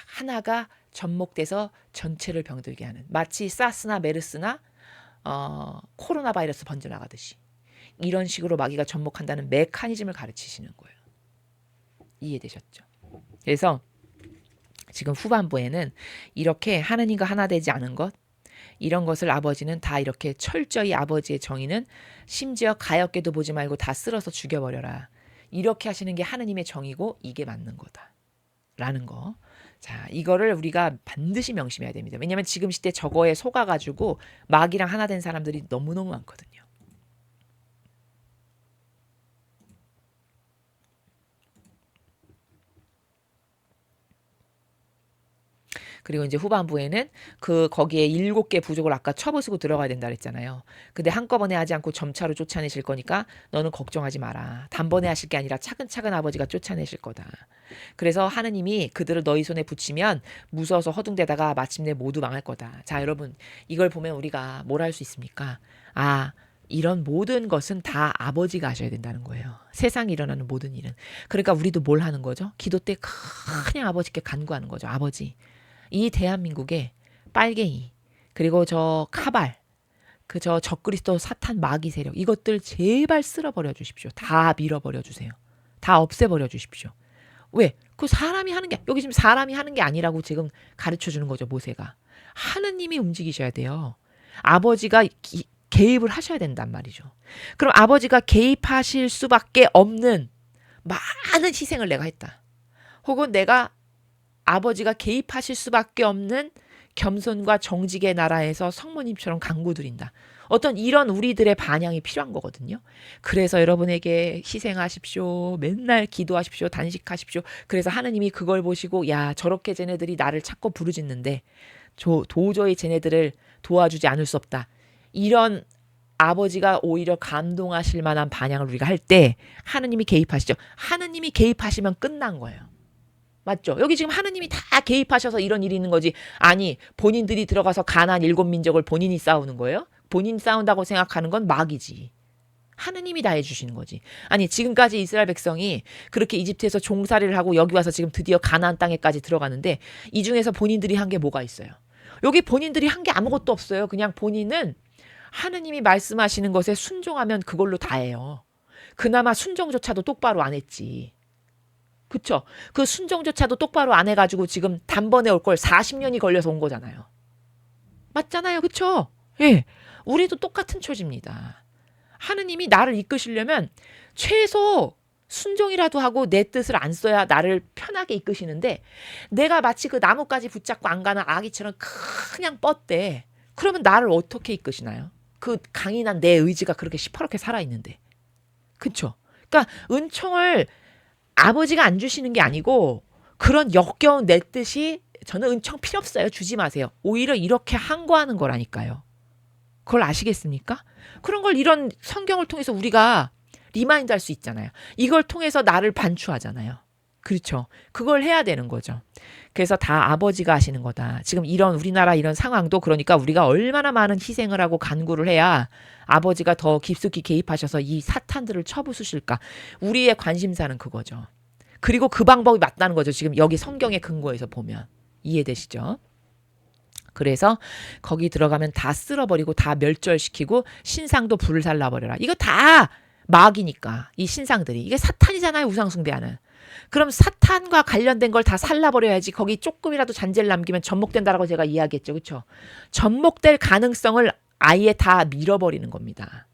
하나가 접목돼서 전체를 병들게 하는 마치 사스나 메르스나 코로나 바이러스 번져나가듯이 이런 식으로 마귀가 접목한다는 메커니즘을 가르치시는 거예요. 이해되셨죠? 그래서 지금 후반부에는 이렇게 하느님과 하나 되지 않은 것, 이런 것을 아버지는 다 이렇게 철저히 아버지의 정의는 심지어 가엾게도 보지 말고 다 쓸어서 죽여버려라. 이렇게 하시는 게 하느님의 정의고 이게 맞는 거다. 라는 거. 자, 이거를 우리가 반드시 명심해야 됩니다. 왜냐하면 지금 시대 저거에 속아가지고 마귀랑 하나 된 사람들이 너무너무 많거든요. 그리고 이제 후반부에는 거기에 7개 부족을 아까 쳐부수고 들어가야 된다 그랬잖아요. 근데 한꺼번에 하지 않고 점차로 쫓아내실 거니까 너는 걱정하지 마라. 단번에 하실 게 아니라 차근차근 아버지가 쫓아내실 거다. 그래서 하느님이 그들을 너희 손에 붙이면 무서워서 허둥대다가 마침내 모두 망할 거다. 자, 여러분, 이걸 보면 우리가 뭘 할 수 있습니까? 아, 이런 모든 것은 다 아버지가 하셔야 된다는 거예요. 세상에 일어나는 모든 일은. 그러니까 우리도 뭘 하는 거죠? 기도 때 그냥 아버지께 간구하는 거죠. 아버지, 이 대한민국의 빨갱이, 그리고 저 카발, 저 적그리스도 사탄 마귀 세력, 이것들 제발 쓸어버려 주십시오. 다 밀어버려 주세요. 다 없애버려 주십시오. 왜? 그 사람이 하는 게, 여기 지금 사람이 하는 게 아니라고 지금 가르쳐 주는 거죠, 모세가. 하느님이 움직이셔야 돼요. 아버지가 개입을 하셔야 된단 말이죠. 그럼 아버지가 개입하실 수밖에 없는 많은 희생을 내가 했다. 혹은 내가 아버지가 개입하실 수밖에 없는 겸손과 정직의 나라에서 성모님처럼 간구드린다. 어떤 이런 우리들의 반향이 필요한 거거든요. 그래서 여러분에게 희생하십시오. 맨날 기도하십시오. 단식하십시오. 그래서 하느님이 그걸 보시고 야, 저렇게 쟤네들이 나를 찾고 부르짖는데 도저히 쟤네들을 도와주지 않을 수 없다. 이런 아버지가 오히려 감동하실 만한 반향을 우리가 할 때 하느님이 개입하시죠. 하느님이 개입하시면 끝난 거예요. 맞죠? 여기 지금 하느님이 다 개입하셔서 이런 일이 있는 거지. 아니, 본인들이 들어가서 가나안 7민족을 본인이 싸우는 거예요? 본인이 싸운다고 생각하는 건 마귀지. 하느님이 다 해주시는 거지. 아니, 지금까지 이스라엘 백성이 그렇게 이집트에서 종살이를 하고 여기 와서 지금 드디어 가나안 땅에까지 들어가는데 이 중에서 본인들이 한 게 뭐가 있어요? 여기 본인들이 한 게 아무것도 없어요. 그냥 본인은 하느님이 말씀하시는 것에 순종하면 그걸로 다예요. 그나마 순종조차도 똑바로 안 했지. 그쵸? 그 순종조차도 똑바로 안 해가지고 지금 단번에 올 걸 40년이 걸려서 온 거잖아요. 맞잖아요. 그쵸? 예. 우리도 똑같은 처지입니다. 하느님이 나를 이끄시려면 최소 순종이라도 하고 내 뜻을 안 써야 나를 편하게 이끄시는데 내가 마치 그 나뭇가지 붙잡고 안 가는 아기처럼 그냥 뻗대. 그러면 나를 어떻게 이끄시나요? 그 강인한 내 의지가 그렇게 시퍼렇게 살아있는데. 그쵸? 그러니까 은총을 아버지가 안 주시는 게 아니고 그런 역겨운 내 뜻이 저는 은총 필요 없어요. 주지 마세요. 오히려 이렇게 항거하는 거라니까요. 그걸 아시겠습니까? 그런 걸 이런 성경을 통해서 우리가 리마인드 할 수 있잖아요. 이걸 통해서 나를 반추하잖아요. 그렇죠. 그걸 해야 되는 거죠. 그래서 다 아버지가 하시는 거다. 지금 이런 우리나라 이런 상황도 그러니까 우리가 얼마나 많은 희생을 하고 간구를 해야 아버지가 더 깊숙이 개입하셔서 이 사탄들을 쳐부수실까. 우리의 관심사는 그거죠. 그리고 그 방법이 맞다는 거죠. 지금 여기 성경의 근거에서 보면. 이해되시죠? 그래서 거기 들어가면 다 쓸어버리고 다 멸절시키고 신상도 불을 살라버려라. 이거 다 마귀니까 이 신상들이. 이게 사탄이잖아요. 우상숭배하는. 그럼 사탄과 관련된 걸 다 살라버려야지 거기 조금이라도 잔재를 남기면 접목된다라고 제가 이야기했죠. 그렇죠? 접목될 가능성을 아예 다 밀어버리는 겁니다.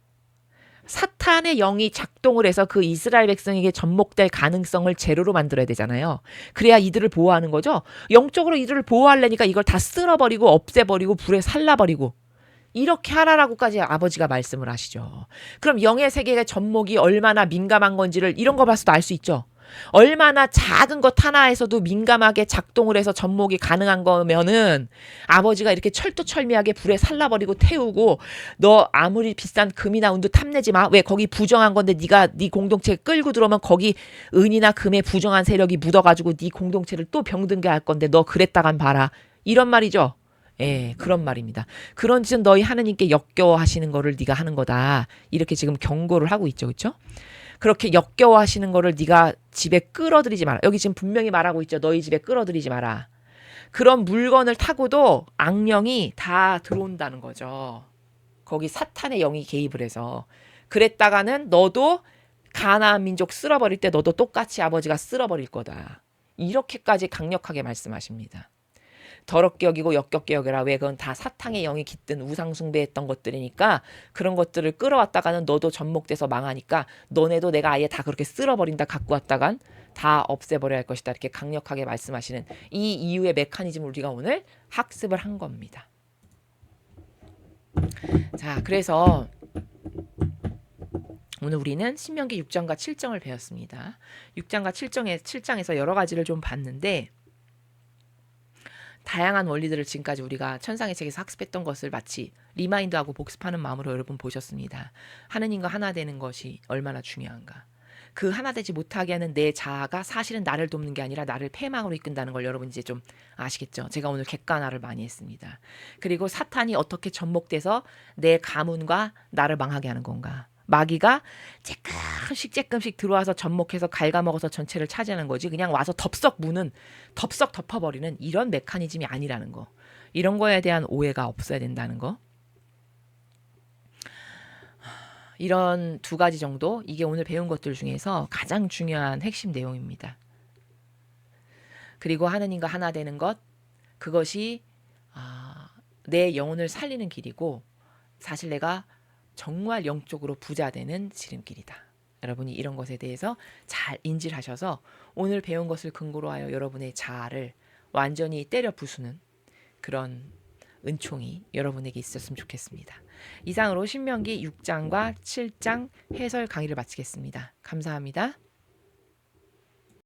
사탄의 영이 작동을 해서 그 이스라엘 백성에게 접목될 가능성을 제로로 만들어야 되잖아요. 그래야 이들을 보호하는 거죠. 영적으로 이들을 보호하려니까 이걸 다 쓸어버리고 없애버리고 불에 살라버리고 이렇게 하라라고까지 아버지가 말씀을 하시죠. 그럼 영의 세계의 접목이 얼마나 민감한 건지를 이런 거 봐서도 알 수 있죠. 얼마나 작은 것 하나에서도 민감하게 작동을 해서 접목이 가능한 거면은 아버지가 이렇게 철두철미하게 불에 살라버리고 태우고 너 아무리 비싼 금이나 은도 탐내지 마. 왜 거기 부정한 건데 네가 네 공동체 끌고 들어오면 거기 은이나 금의 부정한 세력이 묻어가지고 네 공동체를 또 병든게 할 건데 너 그랬다간 봐라. 이런 말이죠. 예, 그런 말입니다. 그런 짓은 너희 하느님께 역겨워하시는 거를 네가 하는 거다. 이렇게 지금 경고를 하고 있죠. 그렇죠? 그렇게 역겨워하시는 거를 네가 집에 끌어들이지 마라. 여기 지금 분명히 말하고 있죠. 너희 집에 끌어들이지 마라. 그런 물건을 타고도 악령이 다 들어온다는 거죠. 거기 사탄의 영이 개입을 해서. 그랬다가는 너도 가나안 민족 쓸어버릴 때 너도 똑같이 아버지가 쓸어버릴 거다. 이렇게까지 강력하게 말씀하십니다. 더럽게 여기고 역겹게 여겨라. 왜? 그건 다 사탕의 영이 깃든 우상숭배했던 것들이니까 그런 것들을 끌어왔다가는 너도 접목돼서 망하니까 너네도 내가 아예 다 그렇게 쓸어버린다. 갖고 왔다간 다 없애버려야 할 것이다. 이렇게 강력하게 말씀하시는 이 이유의 메커니즘을 우리가 오늘 학습을 한 겁니다. 자, 그래서 오늘 우리는 신명기 6장과 7장을 배웠습니다. 6장과 7장에서 여러 가지를 좀 봤는데 다양한 원리들을 지금까지 우리가 천상의 책에서 학습했던 것을 마치 리마인드하고 복습하는 마음으로 여러분 보셨습니다. 하느님과 하나 되는 것이 얼마나 중요한가. 그 하나 되지 못하게 하는 내 자아가 사실은 나를 돕는 게 아니라 나를 패망으로 이끈다는 걸 여러분 이제 좀 아시겠죠? 제가 오늘 객관화를 많이 했습니다. 그리고 사탄이 어떻게 접목돼서 내 가문과 나를 망하게 하는 건가. 마귀가 조금씩 들어와서 접목해서 갉아먹어서 전체를 차지하는 거지 그냥 와서 덥석 덮어버리는 이런 메커니즘이 아니라는 거. 이런 거에 대한 오해가 없어야 된다는 거. 이런 두 가지 정도 이게 오늘 배운 것들 중에서 가장 중요한 핵심 내용입니다. 그리고 하느님과 하나 되는 것 그것이 내 영혼을 살리는 길이고 사실 내가 정말 영적으로 부자 되는 지름길이다. 여러분이 이런 것에 대해서 잘 인지를 하셔서 오늘 배운 것을 근거로 하여 여러분의 자아를 완전히 때려 부수는 그런 은총이 여러분에게 있었으면 좋겠습니다. 이상으로 신명기 6장과 7장 해설 강의를 마치겠습니다. 감사합니다.